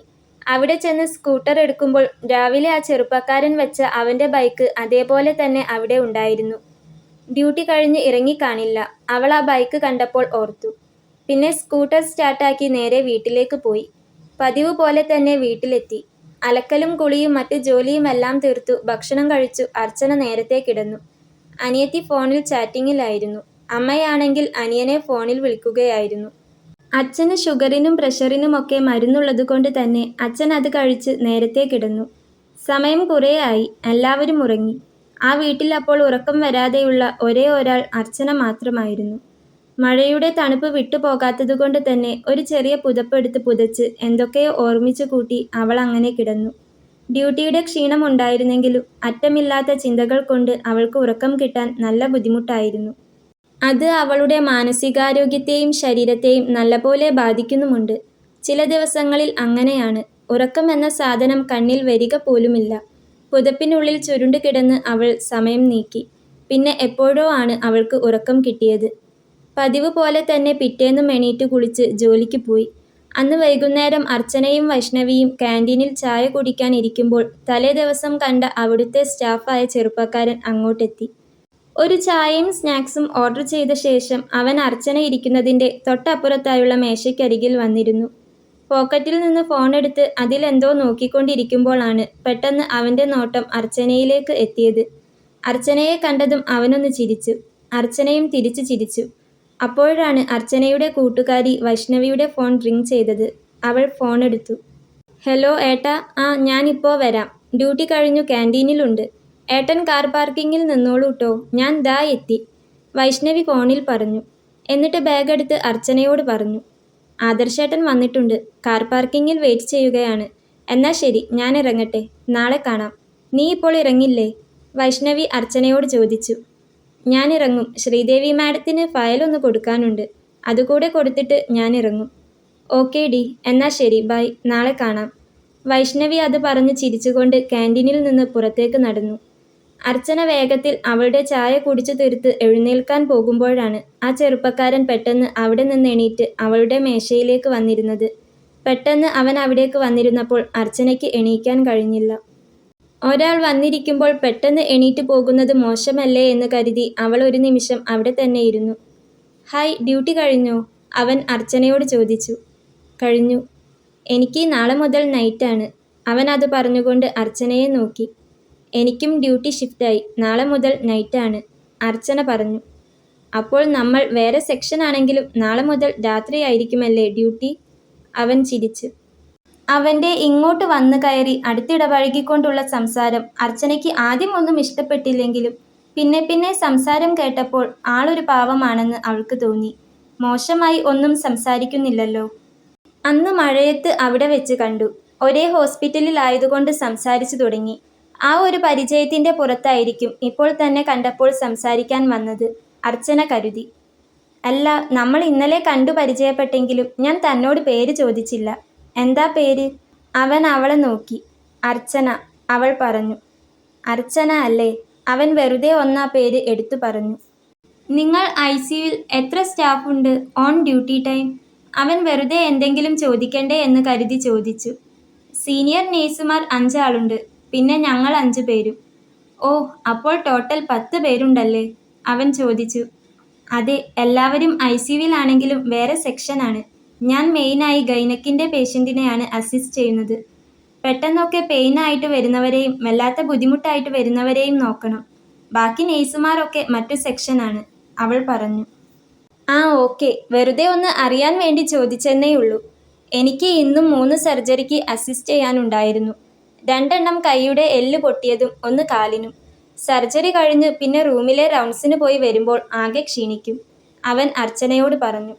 അവിടെ ചെന്ന് സ്കൂട്ടർ എടുക്കുമ്പോൾ രാവിലെ ആ ചെറുപ്പക്കാരൻ വെച്ച അവൻ്റെ ബൈക്ക് അതേപോലെ തന്നെ അവിടെ ഉണ്ടായിരുന്നു. ഡ്യൂട്ടി കഴിഞ്ഞ് ഇറങ്ങിക്കാണില്ല, അവൾ ആ ബൈക്ക് കണ്ടപ്പോൾ ഓർത്തു. പിന്നെ സ്കൂട്ടർ സ്റ്റാർട്ടാക്കി നേരെ വീട്ടിലേക്ക് പോയി. പതിവ് പോലെ തന്നെ വീട്ടിലെത്തി. അലക്കലും കുളിയും മറ്റ് ജോലിയുമെല്ലാം തീർത്തു ഭക്ഷണം കഴിച്ചു അർച്ചന നേരത്തെ കിടന്നു. അനിയത്തി ഫോണിൽ ചാറ്റിങ്ങിലായിരുന്നു. അമ്മയാണെങ്കിൽ അനിയനെ ഫോണിൽ വിളിക്കുകയായിരുന്നു. അച്ഛന് ഷുഗറിനും പ്രഷറിനുമൊക്കെ മരുന്നുള്ളതുകൊണ്ട് തന്നെ അച്ഛൻ അത് കഴിച്ച് നേരത്തെ കിടന്നു. സമയം കുറേയായി, എല്ലാവരും ഉറങ്ങി. ആ വീട്ടിൽ അപ്പോൾ ഉറക്കം വരാതെയുള്ള ഒരേ ഒരാൾ അർച്ചന മാത്രമായിരുന്നു. മഴയുടെ തണുപ്പ് വിട്ടുപോകാത്തതുകൊണ്ട് തന്നെ ഒരു ചെറിയ പുതപ്പെടുത്ത് പുതച്ച് എന്തൊക്കെയോ ഓർമ്മിച്ചു കൂട്ടി അവൾ അങ്ങനെ കിടന്നു. ഡ്യൂട്ടിയുടെ ക്ഷീണമുണ്ടായിരുന്നെങ്കിലും അറ്റമില്ലാത്ത ചിന്തകൾ കൊണ്ട് അവൾക്ക് ഉറക്കം കിട്ടാൻ നല്ല ബുദ്ധിമുട്ടായിരുന്നു. അത് അവളുടെ മാനസികാരോഗ്യത്തെയും ശരീരത്തെയും നല്ലപോലെ ബാധിക്കുന്നുമുണ്ട്. ചില ദിവസങ്ങളിൽ അങ്ങനെയാണ്. ഉറക്കം എന്ന സാധനം കണ്ണിൽ വരിക പോലുമില്ല. പുതപ്പിനുള്ളിൽ ചുരുണ്ടു കിടന്ന് അവൾ സമയം നീക്കി. പിന്നെ എപ്പോഴോ ആണ് അവൾക്ക് ഉറക്കം കിട്ടിയത്. പതിവ് പോലെ തന്നെ പിറ്റേന്നും എണീറ്റ് കുളിച്ച് ജോലിക്ക് പോയി. അന്ന് വൈകുന്നേരം അർച്ചനയും വൈഷ്ണവിയും ക്യാൻറ്റീനിൽ ചായ കുടിക്കാൻ ഇരിക്കുമ്പോൾ തലേ ദിവസം കണ്ട അവിടുത്തെ സ്റ്റാഫായ ചെറുപ്പക്കാരൻ അങ്ങോട്ടെത്തി. ഒരു ചായയും സ്നാക്സും ഓർഡർ ചെയ്ത ശേഷം അവൻ അർച്ചന ഇരിക്കുന്നതിൻ്റെ തൊട്ടപ്പുറത്തായുള്ള മേശയ്ക്കരികിൽ വന്നിരുന്നു. പോക്കറ്റിൽ നിന്ന് ഫോണെടുത്ത് അതിലെന്തോ നോക്കിക്കൊണ്ടിരിക്കുമ്പോഴാണ് പെട്ടെന്ന് അവൻ്റെ നോട്ടം അർച്ചനയിലേക്ക് എത്തിയത്. അർച്ചനയെ കണ്ടതും അവനൊന്ന് ചിരിച്ചു. അർച്ചനയും തിരിച്ചു ചിരിച്ചു. അപ്പോഴാണ് അർച്ചനയുടെ കൂട്ടുകാരി വൈഷ്ണവിയുടെ ഫോൺ റിങ് ചെയ്തത്. അവൾ ഫോണെടുത്തു. ഹലോ ഏട്ടാ, ഞാനിപ്പോൾ വരാം. ഡ്യൂട്ടി കഴിഞ്ഞു ക്യാൻറ്റീനിലുണ്ട്. ഏട്ടൻ കാർ പാർക്കിങ്ങിൽ നിന്നോളൂട്ടോ, ഞാൻ ദാ എത്തി, വൈഷ്ണവി ഫോണിൽ പറഞ്ഞു. എന്നിട്ട് ബാഗ് എടുത്ത് അർച്ചനയോട് പറഞ്ഞു. ആദർശേട്ടൻ വന്നിട്ടുണ്ട്, കാർ പാർക്കിങ്ങിൽ വെയിറ്റ് ചെയ്യുകയാണ്. എന്നാൽ ശരി, ഞാൻ ഇറങ്ങട്ടെ, നാളെ കാണാം. നീ ഇപ്പോൾ ഇറങ്ങില്ലേ? വൈഷ്ണവി അർച്ചനയോട് ചോദിച്ചു. ഞാൻ ഇറങ്ങും, ശ്രീദേവി മാഡത്തിന് ഫയലൊന്ന് കൊടുക്കാനുണ്ട്, അതുകൂടെ കൊടുത്തിട്ട് ഞാൻ ഇറങ്ങും. ഓക്കേ ഡി, എന്നാൽ ശരി, ബൈ, നാളെ കാണാം. വൈഷ്ണവി അത് പറഞ്ഞ് ചിരിച്ചുകൊണ്ട് ക്യാൻറ്റീനിൽ നിന്ന് പുറത്തേക്ക് നടന്നു. അർച്ചന വേഗത്തിൽ അവളുടെ ചായ കുടിച്ചു തീർത്ത് എഴുന്നേൽക്കാൻ പോകുമ്പോഴാണ് ആ ചെറുപ്പക്കാരൻ പെട്ടെന്ന് അവിടെ നിന്ന് എണീറ്റ് അവളുടെ മേശയിലേക്ക് വന്നിരുന്നത്. പെട്ടെന്ന് അവൻ അവിടേക്ക് വന്നിരുന്നപ്പോൾ അർച്ചനയ്ക്ക് എണീക്കാൻ കഴിഞ്ഞില്ല. ഒരാൾ വന്നിരിക്കുമ്പോൾ പെട്ടെന്ന് എണീറ്റ് പോകുന്നത് മോശമല്ലേ എന്ന് കരുതി അവൾ ഒരു നിമിഷം അവിടെ തന്നെ ഇരുന്നു. ഹായ്, ഡ്യൂട്ടി കഴിഞ്ഞോ? അവൻ അർച്ചനയോട് ചോദിച്ചു. കഴിഞ്ഞു. എനിക്ക് നാളെ മുതൽ നൈറ്റാണ്. അവൻ അത് പറഞ്ഞുകൊണ്ട് അർച്ചനയെ നോക്കി. എനിക്കും ഡ്യൂട്ടി ഷിഫ്റ്റായി. നാളെ മുതൽ നൈറ്റാണ്, അർച്ചന പറഞ്ഞു. അപ്പോൾ നമ്മൾ വേറെ സെക്ഷൻ ആണെങ്കിലും നാളെ മുതൽ രാത്രിയായിരിക്കുമല്ലേ ഡ്യൂട്ടി? അവൻ ചിരിച്ചു. അവൻ്റെ ഇങ്ങോട്ട് വന്നു കയറി അടുത്തിടപഴകിക്കൊണ്ടുള്ള സംസാരം അർച്ചനയ്ക്ക് ആദ്യം ഒന്നും ഇഷ്ടപ്പെട്ടില്ലെങ്കിലും പിന്നെ പിന്നെ സംസാരം കേട്ടപ്പോൾ ആളൊരു പാവമാണെന്ന് അവൾക്ക് തോന്നി. മോശമായി ഒന്നും സംസാരിക്കുന്നില്ലല്ലോ. അന്ന് മഴയത്ത് അവിടെ വെച്ച് കണ്ടു. ഒരേ ഹോസ്പിറ്റലിലായതുകൊണ്ട് സംസാരിച്ചു തുടങ്ങി. ആ ഒരു പരിചയത്തിൻ്റെ പുറത്തായിരിക്കും ഇപ്പോൾ തന്നെ കണ്ടപ്പോൾ സംസാരിക്കാൻ വന്നത്, അർച്ചന കരുതി. അല്ല, നമ്മൾ ഇന്നലെ കണ്ടു പരിചയപ്പെട്ടെങ്കിലും ഞാൻ തന്നോട് പേര് ചോദിച്ചില്ല. എന്താ പേര്? അവൻ അവളെ നോക്കി. അർച്ചന, അവൾ പറഞ്ഞു. അർച്ചന അല്ലേ? അവൻ വെറുതെ ഒന്നാ പേര് എടുത്തു പറഞ്ഞു. നിങ്ങൾ ICUവിൽ എത്ര സ്റ്റാഫുണ്ട് ഓൺ ഡ്യൂട്ടി ടൈം? അവൻ വെറുതെ എന്തെങ്കിലും ചോദിക്കണ്ടേ എന്ന് കരുതി ചോദിച്ചു. സീനിയർ നേഴ്സുമാർ 5 ആളുണ്ട്, പിന്നെ ഞങ്ങൾ 5 പേരും. ഓ, അപ്പോൾ ടോട്ടൽ 10 പേരുണ്ടല്ലേ? അവൻ ചോദിച്ചു. അതെ, എല്ലാവരും ICUവിലാണെങ്കിലും വേറെ സെക്ഷനാണ്. ഞാൻ മെയിനായി ഗൈനക്കിൻ്റെ പേഷ്യൻറ്റിനെയാണ് അസിസ്റ്റ് ചെയ്യുന്നത്. പെട്ടെന്നൊക്കെ പെയിനായിട്ട് വരുന്നവരെയും വല്ലാത്ത ബുദ്ധിമുട്ടായിട്ട് വരുന്നവരെയും നോക്കണം. ബാക്കി നേഴ്സുമാരൊക്കെ മറ്റു സെക്ഷനാണ്, അവൾ പറഞ്ഞു. ആ, ഓക്കെ, വെറുതെ ഒന്ന് അറിയാൻ വേണ്ടി ചോദിച്ചെന്നേയുള്ളൂ. എനിക്ക് ഇന്നും 3 സർജറിക്ക് അസിസ്റ്റ് ചെയ്യാനുണ്ടായിരുന്നു. 2 എണ്ണം കൈയുടെ എല്ല് പൊട്ടിയതും 1 കാലിനും. സർജറി കഴിഞ്ഞ് പിന്നെ റൂമിലെ റൗണ്ട്സിന് പോയി വരുമ്പോൾ ആകെ ക്ഷീണിക്കും, അവൻ അർച്ചനയോട് പറഞ്ഞു.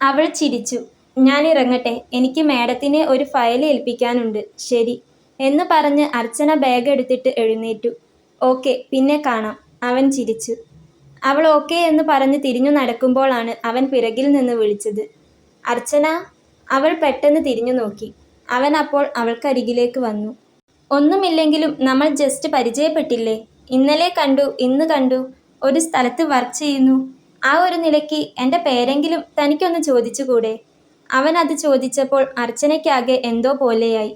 അവൾ ചിരിച്ചു. ഞാൻ ഇറങ്ങട്ടെ, എനിക്ക് മാഡത്തിനെ ഒരു ഫയൽ ഏൽപ്പിക്കാനുണ്ട്. ശരി എന്ന് പറഞ്ഞ് അർച്ചന ബാഗ് എടുത്തിട്ട് എഴുന്നേറ്റു. ഓക്കെ, പിന്നെ കാണാം, അവൻ ചിരിച്ചു. അവൾ ഓക്കെ എന്ന് പറഞ്ഞ് തിരിഞ്ഞു നടക്കുമ്പോഴാണ് അവൻ പിറകിൽ നിന്ന് വിളിച്ചത്. അർച്ചന. അവൾ പെട്ടെന്ന് തിരിഞ്ഞു നോക്കി. അവൻ അപ്പോൾ അവൾക്കരികിലേക്ക് വന്നു. ഒന്നുമില്ലെങ്കിലും നമ്മൾ ജസ്റ്റ് പരിചയപ്പെട്ടില്ലേ? ഇന്നലെ കണ്ടു, ഇന്ന് കണ്ടു, ഒരു സ്ഥലത്ത് വർക്ക് ചെയ്യുന്നു. ആ ഒരു നിലയ്ക്ക് എൻ്റെ പേരെങ്കിലും തനിക്കൊന്ന് ചോദിച്ചുകൂടെ? അവൻ അത് ചോദിച്ചപ്പോൾ അർച്ചനയ്ക്കാകെ എന്തോ പോലെയായി.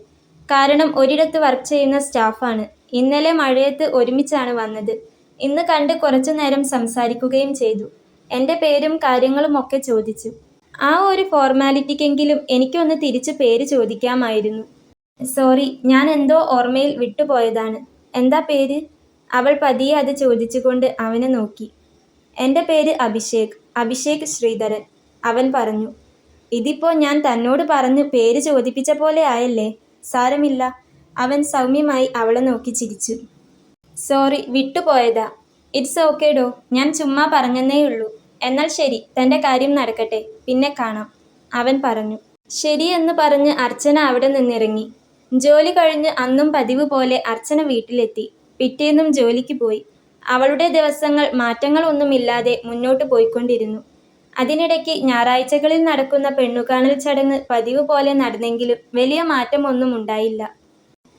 കാരണം ഒരിടത്ത് വർക്ക് ചെയ്യുന്ന സ്റ്റാഫാണ്. ഇന്നലെ മഴയത്ത് ഒരുമിച്ചാണ് വന്നത്. ഇന്ന് കണ്ട് കുറച്ചു നേരം സംസാരിക്കുകയും ചെയ്തു. എൻ്റെ പേരും കാര്യങ്ങളും ഒക്കെ ചോദിച്ചു. ആ ഒരു ഫോർമാലിറ്റിക്കെങ്കിലും എനിക്കൊന്ന് തിരിച്ച് പേര് ചോദിക്കാമായിരുന്നു. സോറി, ഞാൻ എന്തോ ഓർമ്മയിൽ വിട്ടുപോയതാണ്. എന്താ പേര്? അവൾ പതിയെ അത് ചോദിച്ചുകൊണ്ട് അവനെ നോക്കി. എൻ്റെ പേര് അഭിഷേക്, അഭിഷേക് ശ്രീധരൻ, അവൻ പറഞ്ഞു. ഇതിപ്പോൾ ഞാൻ തന്നോട് പറഞ്ഞ് പേര് ചോദിപ്പിച്ച പോലെ ആയല്ലേ? സാരമില്ല, അവൻ സൗമ്യമായി അവളെ നോക്കി ചിരിച്ചു. സോറി, വിട്ടുപോയതാ. ഇറ്റ്സ് ഓക്കെ ഡോ, ഞാൻ ചുമ്മാ പറഞ്ഞെന്നേയുള്ളൂ. എന്നാൽ ശരി, തൻ്റെ കാര്യം നടക്കട്ടെ, പിന്നെ കാണാം, അവൻ പറഞ്ഞു. ശരിയെന്ന് പറഞ്ഞ് അർച്ചന അവിടെ നിന്നിറങ്ങി. ജോലി കഴിഞ്ഞ് അന്നും പതിവ് പോലെ അർച്ചന വീട്ടിലെത്തി. പിറ്റേന്നും ജോലിക്ക് പോയി. അവളുടെ ദിവസങ്ങൾ മാറ്റങ്ങളൊന്നുമില്ലാതെ മുന്നോട്ട് പോയിക്കൊണ്ടിരുന്നു. അതിനിടയ്ക്ക് ഞായറാഴ്ചകളിൽ നടക്കുന്ന പെണ്ണുകാണൽ ചടങ്ങ് പതിവ് പോലെ നടന്നെങ്കിലും വലിയ മാറ്റമൊന്നും ഉണ്ടായില്ല.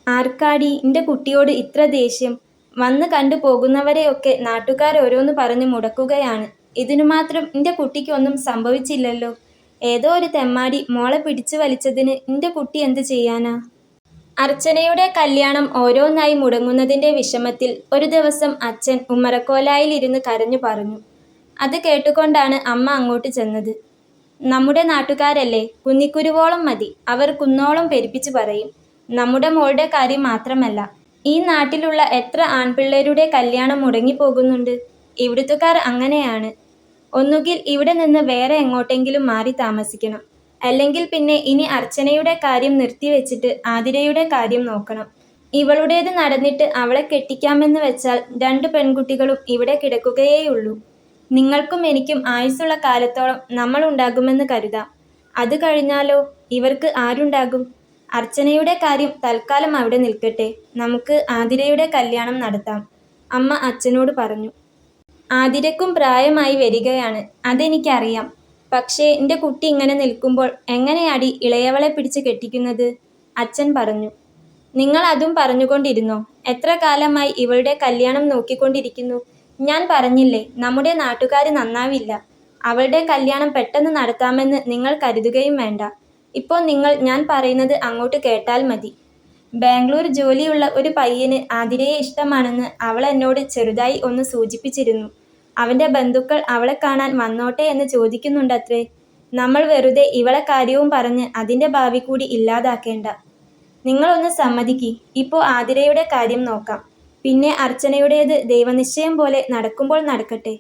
ആർക്കാടി എൻ്റെ കുട്ടിയോട് ഇത്ര ദേഷ്യം? വന്ന് കണ്ടു പോകുന്നവരെയൊക്കെ നാട്ടുകാർ ഓരോന്ന് പറഞ്ഞ് മുടക്കുകയാണ്. ഇതിനു മാത്രം എൻ്റെ കുട്ടിക്കൊന്നും സംഭവിച്ചില്ലല്ലോ. ഏതോ ഒരു തെമ്മാടി മോളെ പിടിച്ചു വലിച്ചതിന് എൻ്റെ കുട്ടി എന്ത് ചെയ്യാനാ? അർച്ചനയുടെ കല്യാണം ഓരോന്നായി മുടങ്ങുന്നതിൻ്റെ വിഷമത്തിൽ ഒരു ദിവസം അച്ഛൻ ഉമ്മറക്കോലായിലിരുന്ന് കരഞ്ഞു പറഞ്ഞു. അത് കേട്ടുകൊണ്ടാണ് അമ്മ അങ്ങോട്ട് ചെന്നത്. നമ്മുടെ നാട്ടുകാരല്ലേ, കുന്നിക്കുരുവോളം മതി, അവർ കുന്നോളം പെരുപ്പിച്ചു പറയും. നമ്മുടെ മോളുടെ കാര്യം മാത്രമല്ല, ഈ നാട്ടിലുള്ള എത്ര ആൺപിള്ളേരുടെ കല്യാണം മുടങ്ങിപ്പോകുന്നുണ്ട്. ഇവിടുത്തുകാർ അങ്ങനെയാണ്. ഒന്നുകിൽ ഇവിടെ നിന്ന് വേറെ എങ്ങോട്ടെങ്കിലും മാറി താമസിക്കണം, അല്ലെങ്കിൽ പിന്നെ ഇനി അർച്ചനയുടെ കാര്യം നിർത്തിവെച്ചിട്ട് ആതിരയുടെ കാര്യം നോക്കണം. ഇവളുടേത് നടന്നിട്ട് അവളെ കെട്ടിക്കാമെന്ന് വെച്ചാൽ 2 പെൺകുട്ടികളും ഇവിടെ കിടക്കുകയേയുള്ളൂ. നിങ്ങൾക്കും എനിക്കും ആയുസ്സുള്ള കാലത്തോളം നമ്മൾ ഉണ്ടാകുമെന്ന് കരുതാം. അത് കഴിഞ്ഞാലോ, ഇവർക്ക് ആരുണ്ടാകും? അർച്ചനയുടെ കാര്യം തൽക്കാലം അവിടെ നിൽക്കട്ടെ, നമുക്ക് ആതിരയുടെ കല്യാണം നടത്താം, അമ്മ അച്ഛനോട് പറഞ്ഞു. ആതിരയ്ക്കും പ്രായമായി വരികയാണ്, അതെനിക്കറിയാം. പക്ഷേ എൻ്റെ കുട്ടി ഇങ്ങനെ നിൽക്കുമ്പോൾ എങ്ങനെയാടി ഇളയവളെ പിടിച്ച് കെട്ടിക്കുന്നത്? അച്ഛൻ പറഞ്ഞു. നിങ്ങൾ അതും പറഞ്ഞുകൊണ്ടിരുന്നോ? എത്ര കാലമായി ഇവളുടെ കല്യാണം നോക്കിക്കൊണ്ടിരിക്കുന്നു? ഞാൻ പറഞ്ഞില്ലേ, നമ്മുടെ നാട്ടുകാർ നന്നാവില്ല. അവളുടെ കല്യാണം പെട്ടെന്ന് നടത്താമെന്ന് നിങ്ങൾ കരുതുകയും വേണ്ട. ഇപ്പോൾ നിങ്ങൾ ഞാൻ പറയുന്നത് അങ്ങോട്ട് കേട്ടാൽ മതി. ബാംഗ്ലൂർ ജോലിയുള്ള ഒരു പയ്യന് ആതിരയെ ഇഷ്ടമാണെന്ന് അവൾ എന്നോട് ചെറുതായി ഒന്ന് സൂചിപ്പിച്ചിരുന്നു. അവൻ്റെ ബന്ധുക്കൾ അവളെ കാണാൻ വന്നോട്ടെ എന്ന് ചോദിക്കുന്നുണ്ടത്രേ. നമ്മൾ വെറുതെ ഇവളെ കാര്യവും പറഞ്ഞ് അതിൻ്റെ ഭാവി കൂടി ഇല്ലാതാക്കേണ്ട. നിങ്ങളൊന്ന് സമ്മതിക്ക്. ഇപ്പോൾ ആതിരയുടെ കാര്യം നോക്കാം. പിന്നെ അർച്ചനയുടേത് ദൈവനിശ്ചയം പോലെ നടക്കുമ്പോൾ നടക്കട്ടെ.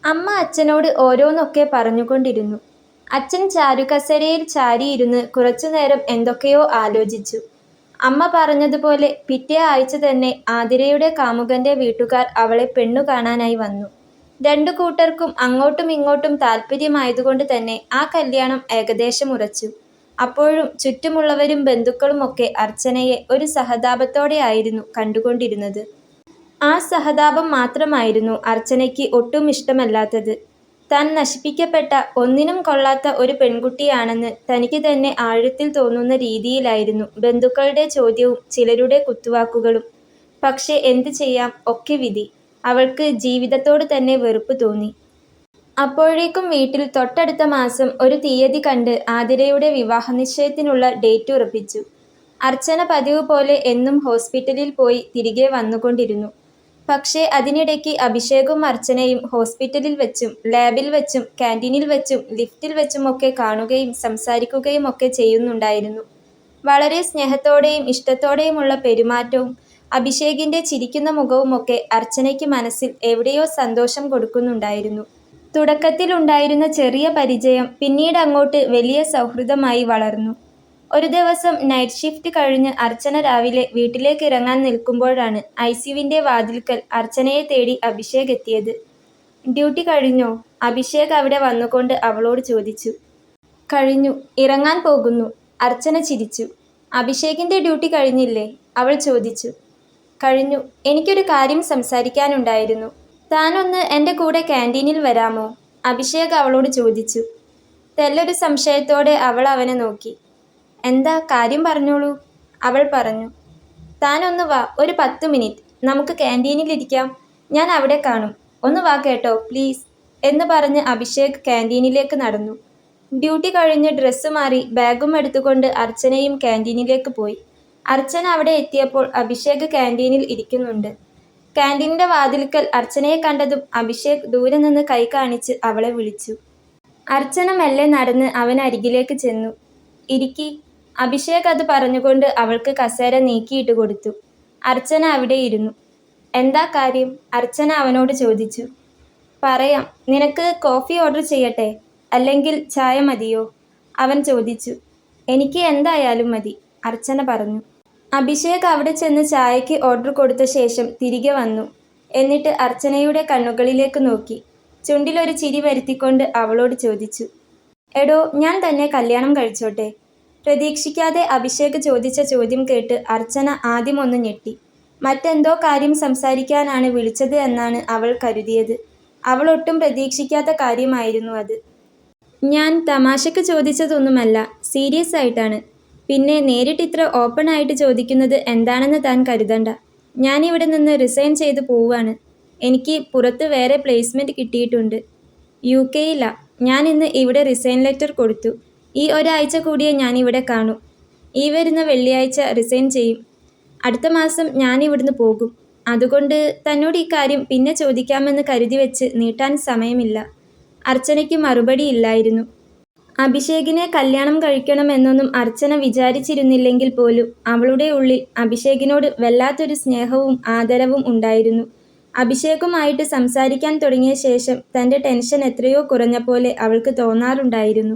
അമ്മ അച്ഛനോട് ഓരോന്നൊക്കെ പറഞ്ഞുകൊണ്ടിരുന്നു. അച്ഛൻ ചാരുകസേരയിൽ ചാരിയിരുന്ന് കുറച്ചുനേരം എന്തൊക്കെയോ ആലോചിച്ചു. അമ്മ പറഞ്ഞതുപോലെ പിറ്റേ ആഴ്ച തന്നെ ആതിരയുടെ കാമുകന്റെ വീട്ടുകാർ അവളെ പെണ്ണു കാണാനായി വന്നു. രണ്ടു കൂട്ടർക്കും അങ്ങോട്ടും ഇങ്ങോട്ടും താല്പര്യമായതുകൊണ്ട് തന്നെ ആ കല്യാണം ഏകദേശം ഉറച്ചു. അപ്പോഴും ചുറ്റുമുള്ളവരും ബന്ധുക്കളുമൊക്കെ അർച്ചനയെ ഒരു സഹതാപത്തോടെയായിരുന്നു കണ്ടുകൊണ്ടിരുന്നത്. ആ സഹതാപം മാത്രമായിരുന്നു അർച്ചനയ്ക്ക് ഒട്ടും ഇഷ്ടമല്ലാത്തത്. താൻ നശിപ്പിക്കപ്പെട്ട, ഒന്നിനും കൊള്ളാത്ത ഒരു പെൺകുട്ടിയാണെന്ന് തനിക്ക് തന്നെ ആഴത്തിൽ തോന്നുന്ന രീതിയിലായിരുന്നു ബന്ധുക്കളുടെ ചോദ്യവും ചിലരുടെ കുത്തുവാക്കുകളും. പക്ഷേ എന്ത് ചെയ്യാം, ഒക്കെ വിധി. അവൾക്ക് ജീവിതത്തോട് തന്നെ വെറുപ്പ് തോന്നി. അപ്പോഴേക്കും വീട്ടിൽ തൊട്ടടുത്ത മാസം ഒരു തീയതി കണ്ട് ആതിരയുടെ വിവാഹനിശ്ചയത്തിനുള്ള ഡേറ്റ് ഉറപ്പിച്ചു. അർച്ചന പതിവ് പോലെ എന്നും ഹോസ്പിറ്റലിൽ പോയി തിരികെ വന്നുകൊണ്ടിരുന്നു. പക്ഷേ അതിനിടയ്ക്ക് അഭിഷേകും അർച്ചനയും ഹോസ്പിറ്റലിൽ വെച്ചും ലാബിൽ വെച്ചും ക്യാൻറ്റീനിൽ വെച്ചും ലിഫ്റ്റിൽ വെച്ചുമൊക്കെ കാണുകയും സംസാരിക്കുകയും ഒക്കെ ചെയ്യുന്നുണ്ടായിരുന്നു. വളരെ സ്നേഹത്തോടെയും ഇഷ്ടത്തോടെയുമുള്ള പെരുമാറ്റവും അഭിഷേകിൻ്റെ ചിരിക്കുന്ന മുഖവുമൊക്കെ അർച്ചനയ്ക്ക് മനസ്സിൽ എവിടെയോ സന്തോഷം കൊടുക്കുന്നുണ്ടായിരുന്നു. തുടക്കത്തിലുണ്ടായിരുന്ന ചെറിയ പരിചയം പിന്നീട് അങ്ങോട്ട് വലിയ സൗഹൃദമായി വളർന്നു. ഒരു ദിവസം നൈറ്റ് ഷിഫ്റ്റ് കഴിഞ്ഞ് അർച്ചന രാവിലെ വീട്ടിലേക്ക് ഇറങ്ങാൻ നിൽക്കുമ്പോഴാണ് ഐസിയുവിൻ്റെ വാതിൽക്കൽ അർച്ചനയെ തേടി അഭിഷേക് എത്തിയത്. ഡ്യൂട്ടി കഴിഞ്ഞോ? അഭിഷേക് അവിടെ വന്നുകൊണ്ട് അവളോട് ചോദിച്ചു. കഴിഞ്ഞു, ഇറങ്ങാൻ പോകുന്നു. അർച്ചന ചിരിച്ചു. അഭിഷേകിൻ്റെ ഡ്യൂട്ടി കഴിഞ്ഞില്ലേ? അവൾ ചോദിച്ചു. കഴിഞ്ഞു. എനിക്കൊരു കാര്യം സംസാരിക്കാനുണ്ടായിരുന്നു. താനൊന്ന് എൻ്റെ കൂടെ ക്യാൻറ്റീനിൽ വരാമോ? അഭിഷേക് അവളോട് ചോദിച്ചു. തെല്ലൊരു സംശയത്തോടെ അവൾ അവനെ നോക്കി. എന്താ കാര്യം, പറഞ്ഞോളൂ, അവൾ പറഞ്ഞു. താനൊന്ന് വാ, ഒരു 10 മിനിറ്റ്. നമുക്ക് ക്യാൻറ്റീനിലിരിക്കാം. ഞാൻ അവിടെ കാണും. ഒന്ന് വാ കേട്ടോ, പ്ലീസ് എന്ന് പറഞ്ഞ് അഭിഷേക് ക്യാൻറ്റീനിലേക്ക് നടന്നു. ഡ്യൂട്ടി കഴിഞ്ഞ് ഡ്രസ്സ് മാറി ബാഗും എടുത്തുകൊണ്ട് അർച്ചനയും ക്യാൻറ്റീനിലേക്ക് പോയി. അർച്ചന അവിടെ എത്തിയപ്പോൾ അഭിഷേക് ക്യാൻറ്റീനിൽ ഇരിക്കുന്നുണ്ട്. ക്യാൻറ്റീനിൻ്റെ വാതിൽക്കൽ അർച്ചനയെ കണ്ടതും അഭിഷേക് ദൂരെ നിന്ന് കൈ കാണിച്ച് അവളെ വിളിച്ചു. അർച്ചന മെല്ലെ നടന്ന് അവനരികിലേക്ക് ചെന്നു. ഇരിക്കി. അഭിഷേക് അത് പറഞ്ഞുകൊണ്ട് അവൾക്ക് കസേര നീക്കിയിട്ട് കൊടുത്തു. അർച്ചന അവിടെ ഇരുന്നു. എന്താ കാര്യം? അർച്ചന അവനോട് ചോദിച്ചു. പറയാം. നിനക്ക് കോഫി ഓർഡർ ചെയ്യട്ടെ, അല്ലെങ്കിൽ ചായ മതിയോ? അവൻ ചോദിച്ചു. എനിക്ക് എന്തായാലും മതി, അർച്ചന പറഞ്ഞു. അഭിഷേക് അവിടെ ചെന്ന് ചായയ്ക്ക് ഓർഡർ കൊടുത്ത ശേഷം തിരികെ വന്നു. എന്നിട്ട് അർച്ചനയുടെ കണ്ണുകളിലേക്ക് നോക്കി ചുണ്ടിലൊരു ചിരി വരുത്തിക്കൊണ്ട് അവളോട് ചോദിച്ചു. എടോ, ഞാൻ തന്നെ കല്യാണം കഴിച്ചോട്ടെ? പ്രതീക്ഷിക്കാതെ അഭിഷേക് ചോദിച്ച ചോദ്യം കേട്ട് അർച്ചന ആദ്യം ഒന്ന് ഞെട്ടി. മറ്റെന്തോ കാര്യം സംസാരിക്കാനാണ് വിളിച്ചത് എന്നാണ് അവൾ കരുതിയത്. അവൾ ഒട്ടും പ്രതീക്ഷിക്കാത്ത കാര്യമായിരുന്നു അത്. ഞാൻ തമാശക്ക് ചോദിച്ചതൊന്നുമല്ല, സീരിയസ് ആയിട്ടാണ്. പിന്നെ നേരിട്ട് ഇത്ര ഓപ്പൺ ആയിട്ട് ചോദിക്കുന്നത് എന്താണെന്ന് താൻ കരുതണ്ട. ഞാനിവിടെ നിന്ന് റിസൈൻ ചെയ്ത് പോവാണ്. എനിക്ക് പുറത്ത് വേറെ പ്ലേസ്മെൻറ്റ് കിട്ടിയിട്ടുണ്ട്. UK-യിലാ. ഞാൻ ഇന്ന് ഇവിടെ റിസൈൻ ലെറ്റർ കൊടുത്തു. ഈ ഒരാഴ്ച കൂടിയേ ഞാനിവിടെ കാണൂ. ഈ വരുന്ന വെള്ളിയാഴ്ച റിസൈൻ ചെയ്യും. അടുത്ത മാസം ഞാനിവിടുന്ന് പോകും. അതുകൊണ്ട് തന്നോട് ഈ കാര്യം പിന്നെ ചോദിക്കാമെന്ന് കരുതി വെച്ച് നീട്ടാൻ സമയമില്ല. അർച്ചനയ്ക്ക് മറുപടിയില്ലായിരുന്നു. അഭിഷേകിനെ കല്യാണം കഴിക്കണമെന്നൊന്നും അർച്ചന വിചാരിച്ചിരുന്നില്ലെങ്കിൽ പോലും അവളുടെ ഉള്ളിൽ അഭിഷേകിനോട് വല്ലാത്തൊരു സ്നേഹവും ആദരവും ഉണ്ടായിരുന്നു. അഭിഷേകുമായിട്ട് സംസാരിക്കാൻ തുടങ്ങിയ ശേഷം തൻ്റെ ടെൻഷൻ എത്രയോ കുറഞ്ഞ പോലെ അവൾക്ക് തോന്നാറുണ്ടായിരുന്നു.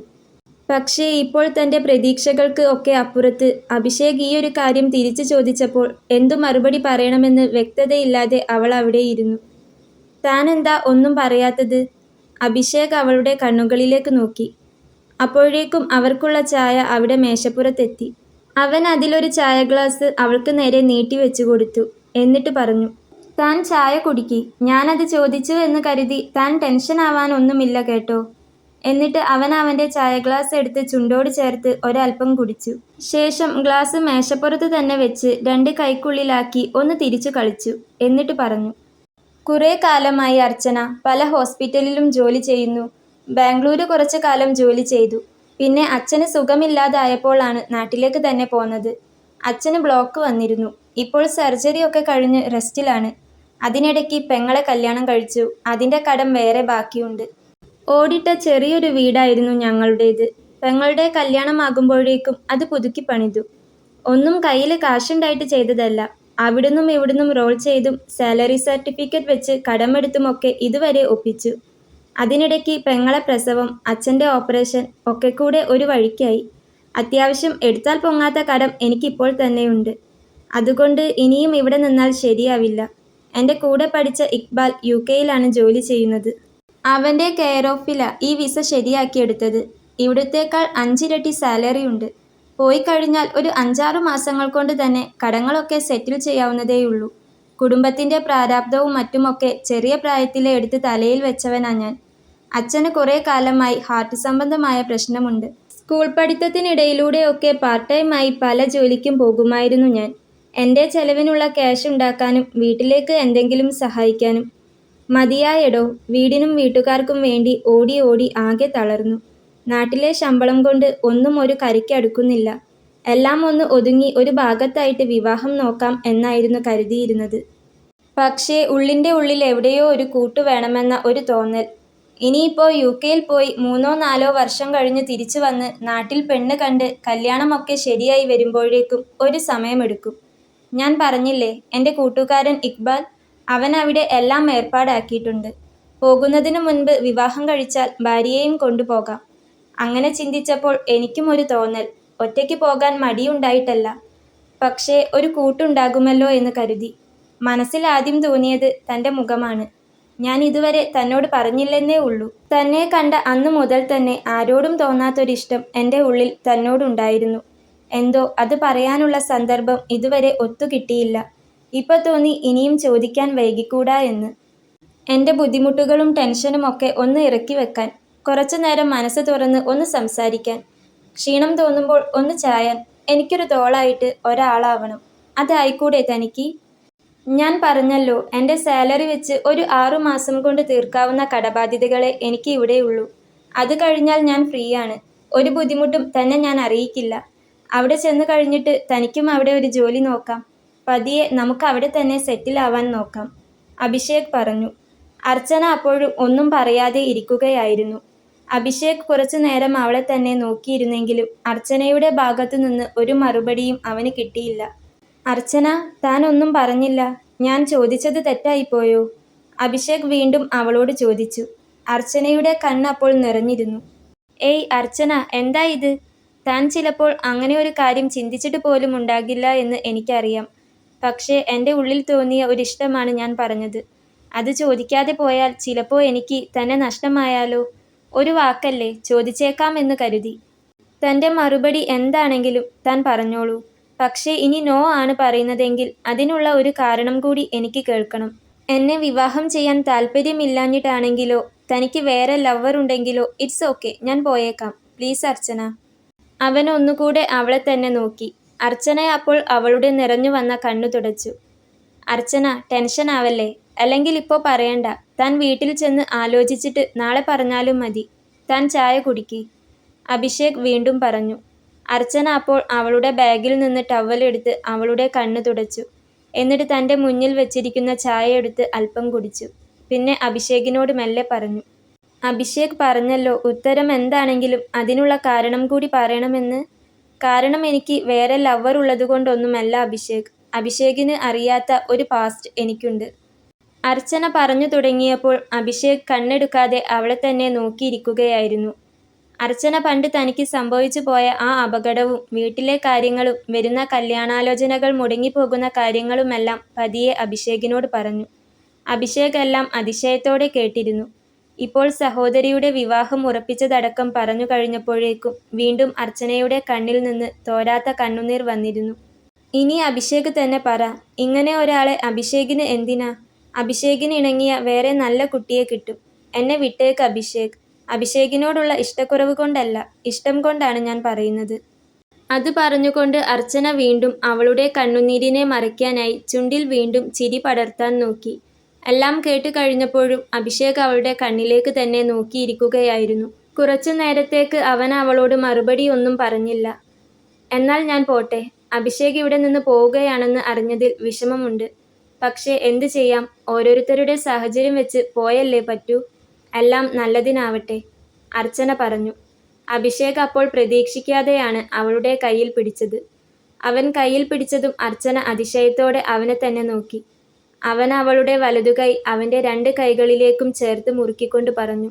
പക്ഷേ ഇപ്പോൾ തൻ്റെ പ്രതീക്ഷകൾക്ക് ഒക്കെ അപ്പുറത്ത് അഭിഷേക് ഈ ഒരു കാര്യം തിരിച്ചു ചോദിച്ചപ്പോൾ എന്തു മറുപടി പറയണമെന്ന് വ്യക്തതയില്ലാതെ അവൾ അവിടെയിരുന്നു. താനെന്താ ഒന്നും പറയാത്തത്? അഭിഷേക് അവളുടെ കണ്ണുകളിലേക്ക് നോക്കി. അപ്പോഴേക്കും അവർക്കുള്ള ചായ അവിടെ മേശപ്പുറത്തെത്തി. അവൻ അതിലൊരു ചായ ഗ്ലാസ് അവൾക്ക് നേരെ നീട്ടി വെച്ചു കൊടുത്തു. എന്നിട്ട് പറഞ്ഞു. താൻ ചായ കുടിക്കി. ഞാനത് ചോദിച്ചു എന്ന് കരുതി താൻ ടെൻഷൻ ആവാനൊന്നുമില്ല കേട്ടോ. എന്നിട്ട് അവൻ അവൻ്റെ ചായ ഗ്ലാസ് എടുത്ത് ചുണ്ടോട് ചേർത്ത് ഒരൽപ്പം കുടിച്ചു. ശേഷം ഗ്ലാസ് മേശപ്പുറത്ത് തന്നെ വെച്ച് 2 കൈക്കുള്ളിലാക്കി ഒന്ന് തിരിച്ചു കളിച്ചു. എന്നിട്ട് പറഞ്ഞു, കുറേ കാലമായി അർച്ചന പല ഹോസ്പിറ്റലിലും ജോലി ചെയ്യുന്നു. ബാംഗ്ലൂര് കുറച്ചു കാലം ജോലി ചെയ്തു. പിന്നെ അച്ഛന് സുഖമില്ലാതായപ്പോഴാണ് നാട്ടിലേക്ക് തന്നെ പോന്നത്. അച്ഛന് ബ്ലോക്ക് വന്നിരുന്നു. ഇപ്പോൾ സർജറി ഒക്കെ കഴിഞ്ഞ് റെസ്റ്റിലാണ്. അതിനിടയ്ക്ക് പെങ്ങളെ കല്യാണം കഴിച്ചു. അതിൻ്റെ കടം വേറെ ബാക്കിയുണ്ട്. ഓടിട്ട ചെറിയൊരു വീടായിരുന്നു ഞങ്ങളുടേത്. പെങ്ങളുടെ കല്യാണമാകുമ്പോഴേക്കും അത് പുതുക്കി പണിതു. ഒന്നും കയ്യിൽ കാശുണ്ടായിട്ട് ചെയ്തതല്ല. അവിടുന്നും ഇവിടുന്നും റോൾ ചെയ്തും സാലറി സർട്ടിഫിക്കറ്റ് വെച്ച് കടമെടുത്തുമൊക്കെ ഇതുവരെ ഒപ്പിച്ചു. അതിനിടയ്ക്ക് പെങ്ങളെ പ്രസവം, അച്ഛൻ്റെ ഓപ്പറേഷൻ ഒക്കെ കൂടെ ഒരു വഴിക്കായി. അത്യാവശ്യം എടുത്താൽ പൊങ്ങാത്ത കടം എനിക്കിപ്പോൾ തന്നെയുണ്ട്. അതുകൊണ്ട് ഇനിയും ഇവിടെ നിന്നാൽ ശരിയാവില്ല. എൻ്റെ കൂടെ പഠിച്ച ഇക്ബാൽ UK-യിലാണ് ജോലി ചെയ്യുന്നത്. അവൻ്റെ കെയർ ഓഫിലാ ഈ വിസ ശരിയാക്കിയെടുത്തത്. ഇവിടുത്തേക്കാൾ 5 ഇരട്ടി സാലറി ഉണ്ട്. പോയി കഴിഞ്ഞാൽ ഒരു 5-6 മാസങ്ങൾ കൊണ്ട് തന്നെ കടങ്ങളൊക്കെ സെറ്റിൽ ചെയ്യാവുന്നതേയുള്ളൂ. കുടുംബത്തിൻ്റെ പ്രാരാബ്ധവും മറ്റുമൊക്കെ ചെറിയ പ്രായത്തിലെ എടുത്ത് തലയിൽ വെച്ചവനാ ഞാൻ. അച്ഛന് കുറേ കാലമായി ഹാർട്ട് സംബന്ധമായ പ്രശ്നമുണ്ട്. സ്കൂൾ പഠിത്തത്തിനിടയിലൂടെയൊക്കെ പാർട്ട് ടൈമായി പല ജോലിക്കും പോകുമായിരുന്നു ഞാൻ. എൻ്റെ ചെലവിനുള്ള ക്യാഷ് ഉണ്ടാക്കാനും വീട്ടിലേക്ക് എന്തെങ്കിലും സഹായിക്കാനും. മതിയായടോ. വീടിനും വീട്ടുകാർക്കും വേണ്ടി ഓടി ഓടി ആകെ തളർന്നു. നാട്ടിലെ ശമ്പളം കൊണ്ട് ഒന്നും ഒരു കറിക്ക് അടുക്കുന്നില്ല. എല്ലാം ഒന്ന് ഒതുങ്ങി ഒരു ഭാഗത്തായിട്ട് വിവാഹം നോക്കാം എന്നായിരുന്നു കരുതിയിരുന്നത്. പക്ഷേ ഉള്ളിൻ്റെ ഉള്ളിൽ എവിടെയോ ഒരു കൂട്ടു വേണമെന്ന ഒരു തോന്നൽ. ഇനിയിപ്പോൾ UK-യിൽ പോയി 3-4 വർഷം കഴിഞ്ഞ് തിരിച്ചു വന്ന് നാട്ടിൽ പെണ്ണ് കണ്ട് കല്യാണമൊക്കെ ശരിയായി വരുമ്പോഴേക്കും ഒരു സമയമെടുക്കും. ഞാൻ പറഞ്ഞില്ലേ, എൻ്റെ കൂട്ടുകാരൻ ഇക്ബാൽ, അവൻ അവിടെ എല്ലാം ഏർപ്പാടാക്കിയിട്ടുണ്ട്. പോകുന്നതിനു മുൻപ് വിവാഹം കഴിച്ചാൽ ഭാര്യയെയും കൊണ്ടുപോകാം. അങ്ങനെ ചിന്തിച്ചപ്പോൾ എനിക്കും ഒരു തോന്നൽ. ഒറ്റയ്ക്ക് പോകാൻ മടിയുണ്ടായിട്ടല്ല, പക്ഷേ ഒരു കൂട്ടുണ്ടാകുമല്ലോ എന്ന് കരുതി. മനസ്സിൽ ആദ്യം തോന്നിയത് തൻ്റെ മുഖമാണ്. ഞാൻ ഇതുവരെ തന്നോട് പറഞ്ഞില്ലെന്നേ ഉള്ളൂ. തന്നെ കണ്ട അന്നു മുതൽ തന്നെ ആരോടും തോന്നാത്തൊരിഷ്ടം എൻ്റെ ഉള്ളിൽ തന്നോടുണ്ടായിരുന്നു. എന്തോ അത് പറയാനുള്ള സന്ദർഭം ഇതുവരെ ഒത്തുകിട്ടിയില്ല. ഇപ്പോൾ തോന്നി ഇനിയും ചോദിക്കാൻ വൈകിക്കൂടാ എന്ന്. എൻ്റെ ബുദ്ധിമുട്ടുകളും ടെൻഷനും ഒക്കെ ഒന്ന് ഇറക്കി വെക്കാൻ, കുറച്ചു നേരം മനസ്സ് തുറന്ന് ഒന്ന് സംസാരിക്കാൻ, ക്ഷീണം തോന്നുമ്പോൾ ഒന്ന് ചായാൻ. എനിക്കൊരു തോളായിട്ട് ഒരാളാവണം. അതായിക്കൂടെ തനിക്ക്? ഞാൻ പറഞ്ഞല്ലോ, എൻ്റെ സാലറി വെച്ച് ഒരു 6 മാസം കൊണ്ട് തീർക്കാവുന്ന കടബാധ്യതകളെ എനിക്ക് ഇവിടെയുള്ളൂ. അത് കഴിഞ്ഞാൽ ഞാൻ ഫ്രീയാണ്. ഒരു ബുദ്ധിമുട്ടും തന്നെ ഞാൻ അറിയിക്കില്ല. അവിടെ ചെന്ന് കഴിഞ്ഞിട്ട് തനിക്കും അവിടെ ഒരു ജോലി നോക്കാം. പതിയെ നമുക്ക് അവിടെ തന്നെ സെറ്റിൽ ആവാൻ നോക്കാം, അഭിഷേക് പറഞ്ഞു. അർച്ചന അപ്പോഴും ഒന്നും പറയാതെ ഇരിക്കുകയായിരുന്നു. അഭിഷേക് കുറച്ചു നേരം അവളെ തന്നെ നോക്കിയിരുന്നെങ്കിലും അർച്ചനയുടെ ഭാഗത്തു നിന്ന് ഒരു മറുപടിയും അവന് കിട്ടിയില്ല. അർച്ചന, താൻ ഒന്നും പറഞ്ഞില്ല. ഞാൻ ചോദിച്ചത് തെറ്റായിപ്പോയോ? അഭിഷേക് വീണ്ടും അവളോട് ചോദിച്ചു. അർച്ചനയുടെ കണ്ണപ്പോൾ നിറഞ്ഞിരുന്നു. ഏയ് അർച്ചന, എന്താ ഇത്? താൻ ചിലപ്പോൾ അങ്ങനെ ഒരു കാര്യം ചിന്തിച്ചിട്ട് പോലും ഉണ്ടാകില്ല എന്ന് എനിക്കറിയാം. പക്ഷേ എൻ്റെ ഉള്ളിൽ തോന്നിയ ഒരിഷ്ടമാണ് ഞാൻ പറഞ്ഞത്. അത് ചോദിക്കാതെ പോയാൽ ചിലപ്പോൾ എനിക്ക് തന്നെ നഷ്ടമായാലോ. ഒരു വാക്കല്ലേ, ചോദിച്ചേക്കാം എന്ന് കരുതി. തൻ്റെ മറുപടി എന്താണെങ്കിലും താൻ പറഞ്ഞോളൂ. പക്ഷേ ഇനി നോ ആണ് പറയുന്നതെങ്കിൽ അതിനുള്ള ഒരു കാരണം കൂടി എനിക്ക് കേൾക്കണം. എന്നെ വിവാഹം ചെയ്യാൻ താല്പര്യമില്ലാഞ്ഞിട്ടാണെങ്കിലോ തനിക്ക് വേറെ ലവർ ഉണ്ടെങ്കിലോ ഇറ്റ്സ് ഓക്കെ, ഞാൻ പോയേക്കാം. പ്ലീസ് അർച്ചന. അവൻ ഒന്നുകൂടെ അവളെ തന്നെ നോക്കി. അർച്ചന അപ്പോൾ അവളുടെ നിറഞ്ഞു വന്ന കണ്ണു തുടച്ചു. അർച്ചന, ടെൻഷൻ ആവല്ലേ. അല്ലെങ്കിൽ ഇപ്പോൾ പറയണ്ട. താൻ വീട്ടിൽ ചെന്ന് ആലോചിച്ചിട്ട് നാളെ പറഞ്ഞാലും മതി. താൻ ചായ കുടിക്കി, അഭിഷേക് വീണ്ടും പറഞ്ഞു. അർച്ചന അപ്പോൾ അവളുടെ ബാഗിൽ നിന്ന് ടവലെടുത്ത് അവളുടെ കണ്ണ് തുടച്ചു. എന്നിട്ട് തൻ്റെ മുന്നിൽ വെച്ചിരിക്കുന്ന ചായ എടുത്ത് അല്പം കുടിച്ചു. പിന്നെ അഭിഷേകിനോട് മെല്ലെ പറഞ്ഞു. അഭിഷേക് പറഞ്ഞല്ലോ, ഉത്തരം എന്താണെങ്കിലും അതിനുള്ള കാരണം കൂടി പറയണമെന്ന്. കാരണം എനിക്ക് വേറെ ലവർ ഉള്ളതുകൊണ്ടൊന്നുമല്ല അഭിഷേക്. അഭിഷേകിന് അറിയാത്ത ഒരു പാസ്റ്റ് എനിക്കുണ്ട്. അർച്ചന പറഞ്ഞു തുടങ്ങിയപ്പോൾ അഭിഷേക് കണ്ണെടുക്കാതെ അവളെ തന്നെ നോക്കിയിരിക്കുകയായിരുന്നു. അർച്ചന പണ്ട് തനിക്ക് സംഭവിച്ചു പോയ ആ അപകടവും വീട്ടിലെ കാര്യങ്ങളും വരുന്ന കല്യാണാലോചനകൾ മുടങ്ങിപ്പോകുന്ന കാര്യങ്ങളുമെല്ലാം പതിയെ അഭിഷേകിനോട് പറഞ്ഞു. അഭിഷേക് എല്ലാം അതിശയത്തോടെ കേട്ടിരുന്നു. ഇപ്പോൾ സഹോദരിയുടെ വിവാഹം ഉറപ്പിച്ചതടക്കം പറഞ്ഞു കഴിഞ്ഞപ്പോഴേക്കും വീണ്ടും അർച്ചനയുടെ കണ്ണിൽ നിന്ന് തോരാത്ത കണ്ണുനീർ വന്നിരുന്നു. ഇനി അഭിഷേക് തന്നെ പറ, ഇങ്ങനെ ഒരാളെ അഭിഷേകിന് എന്തിനാ? അഭിഷേകിന് ഇണങ്ങിയ വേറെ നല്ല കുട്ടിയെ കിട്ടും. എന്നെ വിട്ടേക്ക് അഭിഷേക്. അഭിഷേകിനോടുള്ള ഇഷ്ടക്കുറവ് കൊണ്ടല്ല, ഇഷ്ടം കൊണ്ടാണ് ഞാൻ പറയുന്നത്. അത് പറഞ്ഞുകൊണ്ട് അർച്ചന വീണ്ടും അവളുടെ കണ്ണുനീരിനെ മറയ്ക്കാനായി ചുണ്ടിൽ വീണ്ടും ചിരി പടർത്താൻ നോക്കി. എല്ലാം കേട്ട് കഴിഞ്ഞപ്പോഴും അഭിഷേക് അവളുടെ കണ്ണിലേക്ക് തന്നെ നോക്കിയിരിക്കുകയായിരുന്നു. കുറച്ചു നേരത്തേക്ക് അവൻ അവളോട് മറുപടി ഒന്നും പറഞ്ഞില്ല. എന്നാൽ ഞാൻ പോട്ടെ. അഭിഷേക് ഇവിടെ നിന്ന് പോവുകയാണെന്ന് അറിഞ്ഞതിൽ വിഷമമുണ്ട്. പക്ഷേ എന്തു ചെയ്യാം, ഓരോരുത്തരുടെ സാഹചര്യം വെച്ച് പോയല്ലേ പറ്റൂ. എല്ലാം നല്ലതിനാവട്ടെ, അർച്ചന പറഞ്ഞു. അഭിഷേക് അപ്പോൾ പ്രതീക്ഷിക്കാതെയാണ് അവളുടെ കയ്യിൽ പിടിച്ചത്. അവൻ കയ്യിൽ പിടിച്ചതും അർച്ചന അതിശയത്തോടെ അവനെ തന്നെ നോക്കി. അവൻ അവളുടെ വലതുകൈ അവൻ്റെ 2 കൈകളിലേക്കും ചേർത്ത് മുറുക്കിക്കൊണ്ട് പറഞ്ഞു,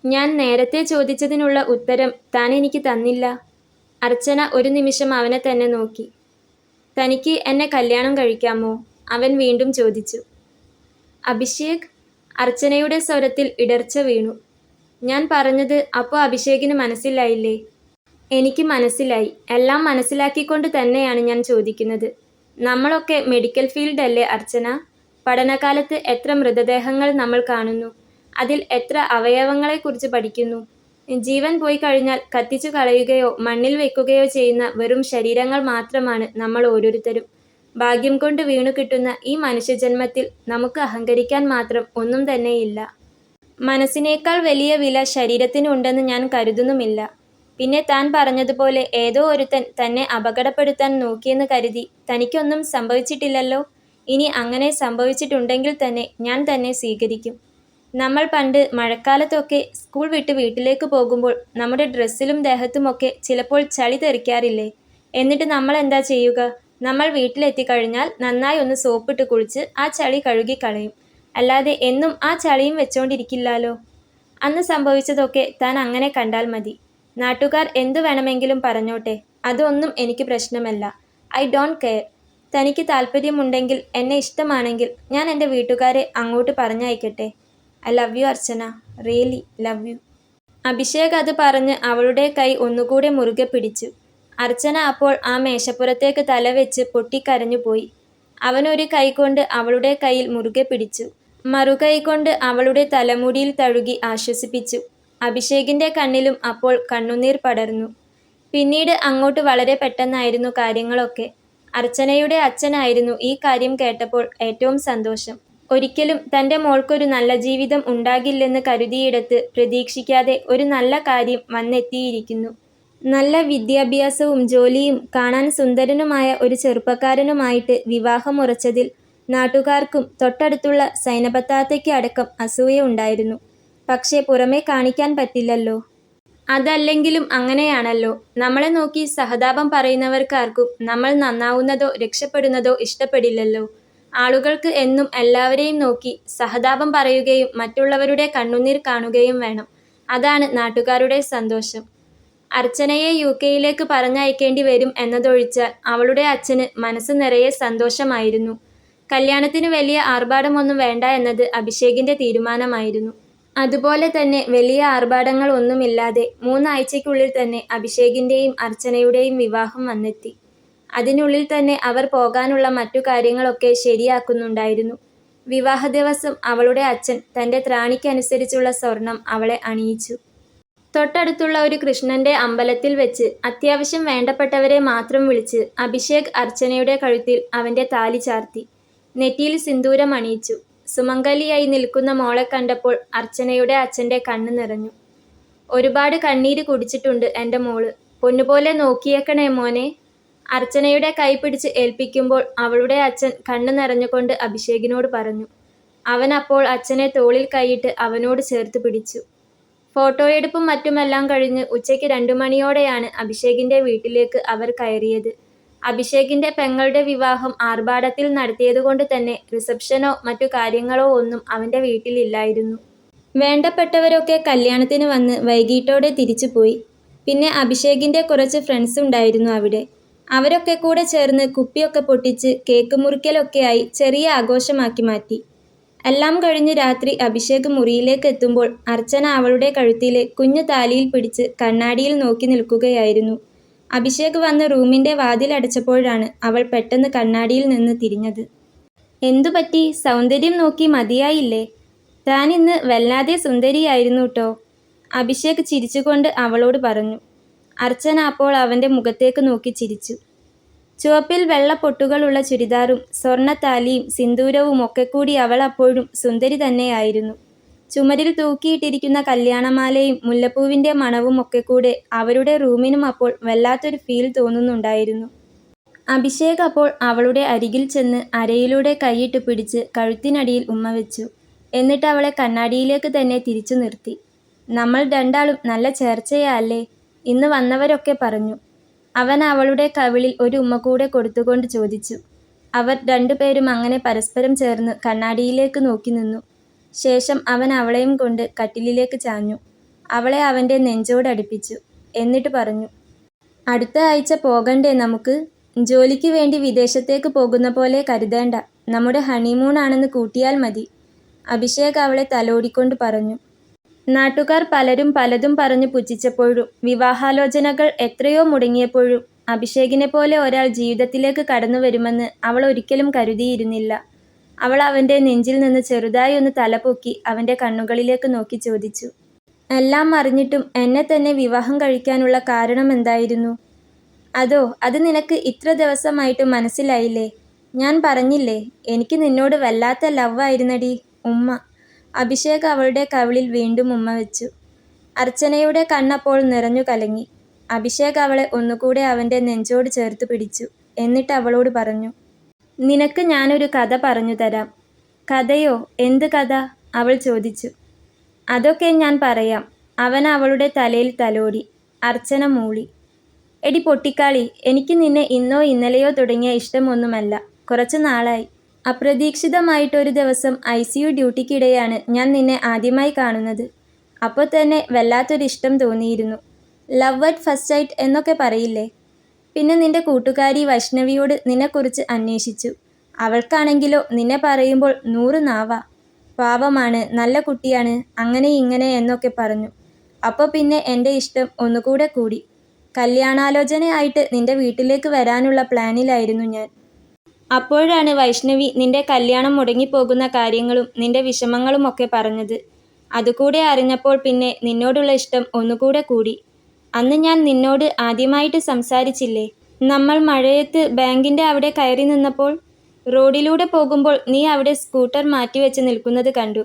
ഞാൻ നേരത്തെ ചോദിച്ചതിനുള്ള ഉത്തരം താൻ എനിക്ക് തന്നില്ല. അർച്ചന ഒരു നിമിഷം അവനെ തന്നെ നോക്കി. തനിക്ക് എന്നെ കല്യാണം കഴിക്കാമോ? അവൻ വീണ്ടും ചോദിച്ചു. അഭിഷേക്, അർച്ചനയുടെ സ്വരത്തിൽ ഇടർച്ച വീണു. ഞാൻ പറഞ്ഞത് അപ്പോൾ അഭിഷേകിന് മനസ്സിലായില്ലേ? എനിക്ക് മനസ്സിലായി. എല്ലാം മനസ്സിലാക്കിക്കൊണ്ട് തന്നെയാണ് ഞാൻ ചോദിക്കുന്നത്. നമ്മളൊക്കെ മെഡിക്കൽ ഫീൽഡ് അല്ലേ അർച്ചന? പഠനകാലത്ത് എത്ര മൃതദേഹങ്ങൾ നമ്മൾ കാണുന്നു. അതിൽ എത്ര അവയവങ്ങളെക്കുറിച്ച് പഠിക്കുന്നു. ജീവൻ പോയി കഴിഞ്ഞാൽ കത്തിച്ചു കളയുകയോ മണ്ണിൽ വെക്കുകയോ ചെയ്യുന്ന വെറും ശരീരങ്ങൾ മാത്രമാണ് നമ്മൾ ഓരോരുത്തരും. ഭാഗ്യം കൊണ്ട് വീണു കിട്ടുന്ന ഈ മനുഷ്യജന്മത്തിൽ നമുക്ക് അഹങ്കരിക്കാൻ മാത്രം ഒന്നും തന്നെയില്ല. മനസ്സിനേക്കാൾ വലിയ വില ശരീരത്തിനുണ്ടെന്ന് ഞാൻ കരുതുന്നുമില്ല. പിന്നെ താൻ പറഞ്ഞതുപോലെ ഏതോ ഒരുത്തൻ തന്നെ അപകടപ്പെടുത്താൻ നോക്കിയെന്ന് കരുതി തനിക്കൊന്നും സംഭവിച്ചിട്ടില്ലല്ലോ. ഇനി അങ്ങനെ സംഭവിച്ചിട്ടുണ്ടെങ്കിൽ തന്നെ ഞാൻ തന്നെ സ്വീകരിക്കും. നമ്മൾ പണ്ട് മഴക്കാലത്തൊക്കെ സ്കൂൾ വിട്ട് വീട്ടിലേക്ക് പോകുമ്പോൾ നമ്മുടെ ഡ്രസ്സിലും ദേഹത്തുമൊക്കെ ചിലപ്പോൾ ചളി തെറിക്കാറില്ലേ? എന്നിട്ട് നമ്മൾ എന്താ ചെയ്യുക? നമ്മൾ വീട്ടിലെത്തിക്കഴിഞ്ഞാൽ നന്നായി ഒന്ന് സോപ്പിട്ട് കുളിച്ച് ആ ചളി കഴുകിക്കളയും. അല്ലാതെ എന്നും ആ ചളിയും വെച്ചോണ്ടിരിക്കില്ലല്ലോ. അന്ന് സംഭവിച്ചതൊക്കെ താൻ അങ്ങനെ കണ്ടാൽ മതി. നാട്ടുകാർ എന്തു വേണമെങ്കിലും പറഞ്ഞോട്ടെ, അതൊന്നും എനിക്ക് പ്രശ്നമല്ല. I don't care. തനിക്ക് താല്പര്യമുണ്ടെങ്കിൽ, എന്നെ ഇഷ്ടമാണെങ്കിൽ ഞാൻ എൻ്റെ വീട്ടുകാരെ അങ്ങോട്ട് പറഞ്ഞയക്കട്ടെ. I love you Archana, really love you. Abhishek അത് പറഞ്ഞ് അവളുടെ കൈ ഒന്നുകൂടെ മുറുകെ പിടിച്ചു. അർച്ചന അപ്പോൾ ആ മേശപ്പുറത്തേക്ക് തലവെച്ച് പൊട്ടിക്കരഞ്ഞുപോയി. അവനൊരു കൈകൊണ്ട് അവളുടെ കയ്യിൽ മുറുകെ പിടിച്ചു, മറുകൈകൊണ്ട് അവളുടെ തലമുടിയിൽ തഴുകി ആശ്വസിപ്പിച്ചു. അഭിഷേകിൻ്റെ കണ്ണിലും അപ്പോൾ കണ്ണുനീർ പടർന്നു. പിന്നീട് അങ്ങോട്ട് വളരെ പെട്ടെന്നായിരുന്നു കാര്യങ്ങളൊക്കെ. അർച്ചനയുടെ അച്ഛനായിരുന്നു ഈ കാര്യം കേട്ടപ്പോൾ ഏറ്റവും സന്തോഷം. ഒരിക്കലും തൻ്റെ മോൾക്കൊരു നല്ല ജീവിതം ഉണ്ടാകില്ലെന്ന് കരുതിയിടത്ത് പ്രതീക്ഷിക്കാതെ ഒരു നല്ല കാര്യം വന്നെത്തിയിരിക്കുന്നു. നല്ല വിദ്യാഭ്യാസവും ജോലിയും കാണാൻ സുന്ദരനുമായ ഒരു ചെറുപ്പക്കാരനുമായിട്ട് വിവാഹമുറച്ചതിൽ നാട്ടുകാർക്കും തൊട്ടടുത്തുള്ള സൈനബത്താത്തയ്ക്ക് അടക്കം അസൂയ ഉണ്ടായിരുന്നു. പക്ഷേ പുറമേ കാണിക്കാൻ പറ്റില്ലല്ലോ. അതല്ലെങ്കിലും അങ്ങനെയാണല്ലോ. നമ്മളെ നോക്കി സഹതാപം പറയുന്നവർക്കാർക്കും നമ്മൾ നന്നാവുന്നതോ രക്ഷപ്പെടുന്നതോ ഇഷ്ടപ്പെടില്ലല്ലോ. ആളുകൾക്ക് എന്നും എല്ലാവരെയും നോക്കി സഹതാപം പറയുകയും മറ്റുള്ളവരുടെ കണ്ണുനീർ കാണുകയും വേണം. അതാണ് നാട്ടുകാരുടെ സന്തോഷം. അർച്ചനയെ UK പറഞ്ഞയക്കേണ്ടി വരും എന്നതൊഴിച്ചാൽ അവളുടെ അച്ഛന് മനസ്സ് നിറയെ സന്തോഷമായിരുന്നു. കല്യാണത്തിന് വലിയ ആർഭാടമൊന്നും വേണ്ട എന്നത് അഭിഷേകിൻ്റെ തീരുമാനമായിരുന്നു. അതുപോലെ തന്നെ വലിയ ആർഭാടങ്ങൾ ഒന്നുമില്ലാതെ 3 ആഴ്ചയ്ക്കുള്ളിൽ തന്നെ അഭിഷേകിൻ്റെയും അർച്ചനയുടെയും വിവാഹം വന്നെത്തി. അതിനുള്ളിൽ തന്നെ അവർ പോകാനുള്ള മറ്റു കാര്യങ്ങളൊക്കെ ശരിയാക്കുന്നുണ്ടായിരുന്നു. വിവാഹ ദിവസം അവളുടെ അച്ഛൻ തൻ്റെ ത്രാണിക്കനുസരിച്ചുള്ള സ്വർണം അവളെ അണിയിച്ചു. തൊട്ടടുത്തുള്ള ഒരു കൃഷ്ണൻ്റെ അമ്പലത്തിൽ വെച്ച് അത്യാവശ്യം വേണ്ടപ്പെട്ടവരെ മാത്രം വിളിച്ച് അഭിഷേക് അർച്ചനയുടെ കഴുത്തിൽ അവൻ്റെ താലി ചാർത്തി. നെറ്റിയിൽ സിന്ദൂരം അണിയിച്ചു. സുമംഗലിയായി നിൽക്കുന്ന മോളെ കണ്ടപ്പോൾ അർച്ചനയുടെ അച്ഛൻ്റെ കണ്ണ് നിറഞ്ഞു. ഒരുപാട് കണ്ണീര് കുടിച്ചിട്ടുണ്ട് എൻ്റെ മോള്. പൊന്നുപോലെ നോക്കിയേക്കണേ മോനെ. അർച്ചനയുടെ കൈ പിടിച്ച് ഏൽപ്പിക്കുമ്പോൾ അവളുടെ അച്ഛൻ കണ്ണ് നിറഞ്ഞുകൊണ്ട് അഭിഷേകിനോട് പറഞ്ഞു. അവൻ അപ്പോൾ അച്ഛനെ തോളിൽ കൈയിട്ട് അവനോട് ചേർത്ത് പിടിച്ചു. ഫോട്ടോയെടുപ്പും മറ്റുമെല്ലാം കഴിഞ്ഞ് ഉച്ചയ്ക്ക് 2 മണിയോടെയാണ് അഭിഷേകിൻ്റെ വീട്ടിലേക്ക് അവർ കയറിയത്. അഭിഷേകിൻ്റെ പെങ്ങളുടെ വിവാഹം ആർഭാടത്തിൽ നടത്തിയതുകൊണ്ട് തന്നെ റിസപ്ഷനോ മറ്റു കാര്യങ്ങളോ ഒന്നും അവൻ്റെ വീട്ടിലില്ലായിരുന്നു. വേണ്ടപ്പെട്ടവരൊക്കെ കല്യാണത്തിന് വന്ന് വൈകിട്ടോടെ തിരിച്ചുപോയി. പിന്നെ അഭിഷേകിൻ്റെ കുറച്ച് ഫ്രണ്ട്സ് ഉണ്ടായിരുന്നു അവിടെ. അവരൊക്കെ കൂടെ ചേർന്ന് കുപ്പിയൊക്കെ പൊട്ടിച്ച് കേക്ക് മുറിക്കലൊക്കെയായി ചെറിയ ആഘോഷമാക്കി മാറ്റി. എല്ലാം കഴിഞ്ഞ് രാത്രി അഭിഷേക് മുറിയിലേക്ക് എത്തുമ്പോൾ അർച്ചന അവളുടെ കഴുത്തിലെ കുഞ്ഞു താലിയിൽ പിടിച്ച് കണ്ണാടിയിൽ നോക്കി നിൽക്കുകയായിരുന്നു. അഭിഷേക് വന്ന് റൂമിൻ്റെ വാതിലടച്ചപ്പോഴാണ് അവൾ പെട്ടെന്ന് കണ്ണാടിയിൽ നിന്ന് തിരിഞ്ഞത്. എന്തുപറ്റി? സൗന്ദര്യം നോക്കി മതിയായില്ലേ? താൻ ഇന്ന് വല്ലാതെ സുന്ദരിയായിരുന്നു ട്ടോ. അഭിഷേക് ചിരിച്ചുകൊണ്ട് അവളോട് പറഞ്ഞു. അർച്ചന അപ്പോൾ അവൻ്റെ മുഖത്തേക്ക് നോക്കി ചിരിച്ചു. ചുവപ്പിൽ വെള്ള പൊട്ടുകളുള്ള ചുരിദാറും സ്വർണ്ണത്താലിയും സിന്ദൂരവും ഒക്കെ കൂടി അവൾ അപ്പോഴും സുന്ദരി തന്നെയായിരുന്നു. ചുമരിൽ തൂക്കിയിട്ടിരിക്കുന്ന കല്യാണമാലയും മുല്ലപ്പൂവിൻ്റെ മണവും ഒക്കെ കൂടെ അവരുടെ റൂമിനും അപ്പോൾ വല്ലാത്തൊരു ഫീൽ തോന്നുന്നുണ്ടായിരുന്നു. അഭിഷേക് അപ്പോൾ അവളുടെ അരികിൽ ചെന്ന് അരയിലൂടെ കൈയിട്ട് പിടിച്ച് കഴുത്തിനടിയിൽ ഉമ്മ വെച്ചു. എന്നിട്ട് അവളെ കണ്ണാടിയിലേക്ക് തന്നെ തിരിച്ചു നിർത്തി. നമ്മൾ രണ്ടാളും നല്ല ചേർച്ചയാ അല്ലേ? ഇന്ന് വന്നവരൊക്കെ പറഞ്ഞു. അവൻ അവളുടെ കവിളിൽ ഒരു ഉമ്മ കൂടെ കൊടുത്തുകൊണ്ട് ചോദിച്ചു. അവർ രണ്ടുപേരും അങ്ങനെ പരസ്പരം ചേർന്ന് കണ്ണാടിയിലേക്ക് നോക്കി നിന്നു. ശേഷം അവൻ അവളെയും കൊണ്ട് കട്ടിലിലേക്ക് ചാഞ്ഞു. അവളെ അവൻ്റെ നെഞ്ചോടടുപ്പിച്ചു. എന്നിട്ട് പറഞ്ഞു, അടുത്ത ആഴ്ച പോകണ്ടേ നമുക്ക്? ജോലിക്ക് വേണ്ടി വിദേശത്തേക്ക് പോകുന്ന പോലെ കരുതേണ്ട. നമ്മുടെ ഹണിമൂൺ ആണെന്ന് കൂട്ടിയാൽ മതി. അഭിഷേക് അവളെ തലോടിക്കൊണ്ട് പറഞ്ഞു. നാട്ടുകാർ പലരും പലതും പറഞ്ഞു പുച്ഛിച്ചപ്പോഴും വിവാഹാലോചനകൾ എത്രയോ മുടങ്ങിയപ്പോഴും അഭിഷേകിനെ പോലെ ഒരാൾ ജീവിതത്തിലേക്ക് കടന്നു വരുമെന്ന് അവൾ ഒരിക്കലും കരുതിയിരുന്നില്ല. അവൾ അവൻ്റെ നെഞ്ചിൽ നിന്ന് ചെറുതായി ഒന്ന് തലപൊക്കി അവൻ്റെ കണ്ണുകളിലേക്ക് നോക്കി ചോദിച്ചു, എല്ലാം അറിഞ്ഞിട്ടും എന്നെ തന്നെ വിവാഹം കഴിക്കാനുള്ള കാരണം എന്തായിരുന്നു? അത് നിനക്ക് ഇത്ര ദിവസമായിട്ട് മനസ്സിലായില്ലേ? ഞാൻ പറഞ്ഞില്ലേ, എനിക്ക് നിന്നോട് വല്ലാത്ത ലവ് ആയിരുന്നടി. ഉമ്മ. അഭിഷേക് അവളുടെ കവിളിൽ വീണ്ടും ഉമ്മ വെച്ചു. അർച്ചനയുടെ കണ്ണപ്പോൾ നിറഞ്ഞു കലങ്ങി. അഭിഷേക് അവളെ ഒന്നുകൂടെ അവൻ്റെ നെഞ്ചോട് ചേർത്ത് പിടിച്ചു. എന്നിട്ട് അവളോട് പറഞ്ഞു, നിനക്ക് ഞാനൊരു കഥ പറഞ്ഞു തരാം. കഥയോ? എന്ത് കഥ? അവൾ ചോദിച്ചു. അതൊക്കെ ഞാൻ പറയാം. അവൻ അവളുടെ തലയിൽ തലോടി. അർച്ചന മൂളി. എടി പൊട്ടിക്കാളി, എനിക്ക് നിന്നെ ഇന്നോ ഇന്നലെയോ തുടങ്ങിയ ഇഷ്ടമൊന്നുമല്ല. കുറച്ചു നാളായി. അപ്രതീക്ഷിതമായിട്ടൊരു ദിവസം ICU ഡ്യൂട്ടിക്കിടെയാണ് ഞാൻ നിന്നെ ആദ്യമായി കാണുന്നത്. അപ്പോൾ തന്നെ വല്ലാത്തൊരിഷ്ടം തോന്നിയിരുന്നു. ലവ് അറ്റ് ഫസ്റ്റ് സൈറ്റ് എന്നൊക്കെ പറയില്ലേ? പിന്നെ നിന്റെ കൂട്ടുകാരി വൈഷ്ണവിയോട് നിന്നെക്കുറിച്ച് അന്വേഷിച്ചു. അവൾക്കാണെങ്കിലോ നിന്നെ പറയുമ്പോൾ 100 നാവാ. പാവമാണ്, നല്ല കുട്ടിയാണ്, അങ്ങനെ ഇങ്ങനെ എന്നൊക്കെ പറഞ്ഞു. അപ്പോൾ പിന്നെ എൻ്റെ ഇഷ്ടം ഒന്നുകൂടെ കൂടി. കല്യാണാലോചനയായിട്ട് നിന്റെ വീട്ടിലേക്ക് വരാനുള്ള പ്ലാനിലായിരുന്നു ഞാൻ. അപ്പോഴാണ് വൈഷ്ണവി നിന്റെ കല്യാണം മുടങ്ങിപ്പോകുന്ന കാര്യങ്ങളും നിന്റെ വിഷമങ്ങളും ഒക്കെ പറഞ്ഞത്. അതുകൂടെ അറിഞ്ഞപ്പോൾ പിന്നെ നിന്നോടുള്ള ഇഷ്ടം ഒന്നുകൂടെ കൂടി. അന്ന് ഞാൻ നിന്നോട് ആദ്യമായിട്ട് സംസാരിച്ചില്ലേ? നമ്മൾ മഴയത്ത് ബാങ്കിൻ്റെ അവിടെ കയറി നിന്നപ്പോൾ റോഡിലൂടെ പോകുമ്പോൾ നീ അവിടെ സ്കൂട്ടർ മാറ്റിവെച്ച് നിൽക്കുന്നത് കണ്ടു.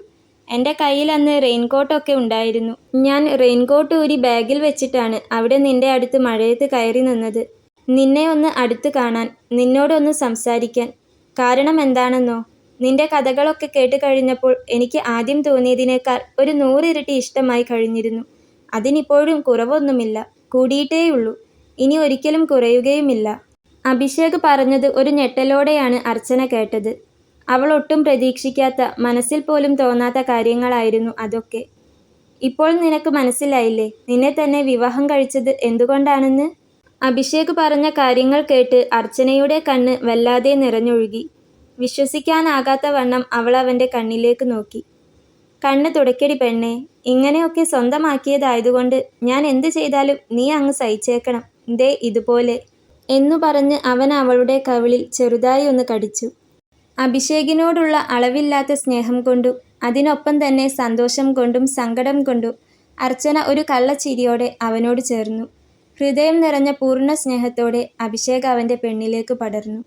എൻ്റെ കയ്യിൽ അന്ന് റെയിൻകോട്ടൊക്കെ ഉണ്ടായിരുന്നു. ഞാൻ റെയിൻകോട്ട് ഊരി ബാഗിൽ വെച്ചിട്ടാണ് അവിടെ നിന്റെ അടുത്ത് മഴയത്ത് കയറി നിന്നത്. നിന്നെ ഒന്ന് അടുത്ത് കാണാൻ, നിന്നോടൊന്ന് സംസാരിക്കാൻ. കാരണം എന്താണെന്നോ? നിന്റെ കഥകളൊക്കെ കേട്ട് കഴിഞ്ഞപ്പോൾ എനിക്ക് ആദ്യം തോന്നിയതിനേക്കാൾ ഒരു 100 ഇരട്ടി ഇഷ്ടമായി കഴിഞ്ഞിരുന്നു. അതിനിപ്പോഴും കുറവൊന്നുമില്ല, കൂടിയിട്ടേയുള്ളൂ. ഇനി ഒരിക്കലും കുറയുകയുമില്ല. അഭിഷേക് പറഞ്ഞത് ഒരു ഞെട്ടലോടെയാണ് അർച്ചന കേട്ടത്. അവൾ ഒട്ടും പ്രതീക്ഷിക്കാത്ത, മനസ്സിൽ പോലും തോന്നാത്ത കാര്യങ്ങളായിരുന്നു അതൊക്കെ. ഇപ്പോൾ നിനക്ക് മനസ്സിലായില്ലേ നിന്നെ തന്നെ വിവാഹം കഴിച്ചത് എന്തുകൊണ്ടാണെന്ന്? അഭിഷേക് പറഞ്ഞ കാര്യങ്ങൾ കേട്ട് അർച്ചനയുടെ കണ്ണ് വല്ലാതെ നിറഞ്ഞൊഴുകി. വിശ്വസിക്കാനാകാത്ത വണ്ണം അവൾ അവൻ്റെ കണ്ണിലേക്ക് നോക്കി. കണ്ണ് തുടയ്ക്കടി പെണ്ണേ, ഇങ്ങനെയൊക്കെ സ്വന്തമാക്കിയതായതുകൊണ്ട് ഞാൻ എന്ത് ചെയ്താലും നീ അങ്ങ് സഹിച്ചേക്കണം. ദേ ഇതുപോലെ എന്നു പറഞ്ഞ് അവൻ അവളുടെ കവിളിൽ ചെറുതായി ഒന്ന് കടിച്ചു. അഭിഷേകിനോടുള്ള അളവില്ലാത്ത സ്നേഹം കൊണ്ടും അതിനൊപ്പം തന്നെ സന്തോഷം കൊണ്ടും സങ്കടം കൊണ്ടും അർച്ചന ഒരു കള്ളച്ചിരിയോടെ അവനോട് ചേർന്നു. ഹൃദയം നിറഞ്ഞ പൂർണ്ണ സ്നേഹത്തോടെ അഭിഷേക് അവൻ്റെ പെണ്ണിലേക്ക് പടർന്നു.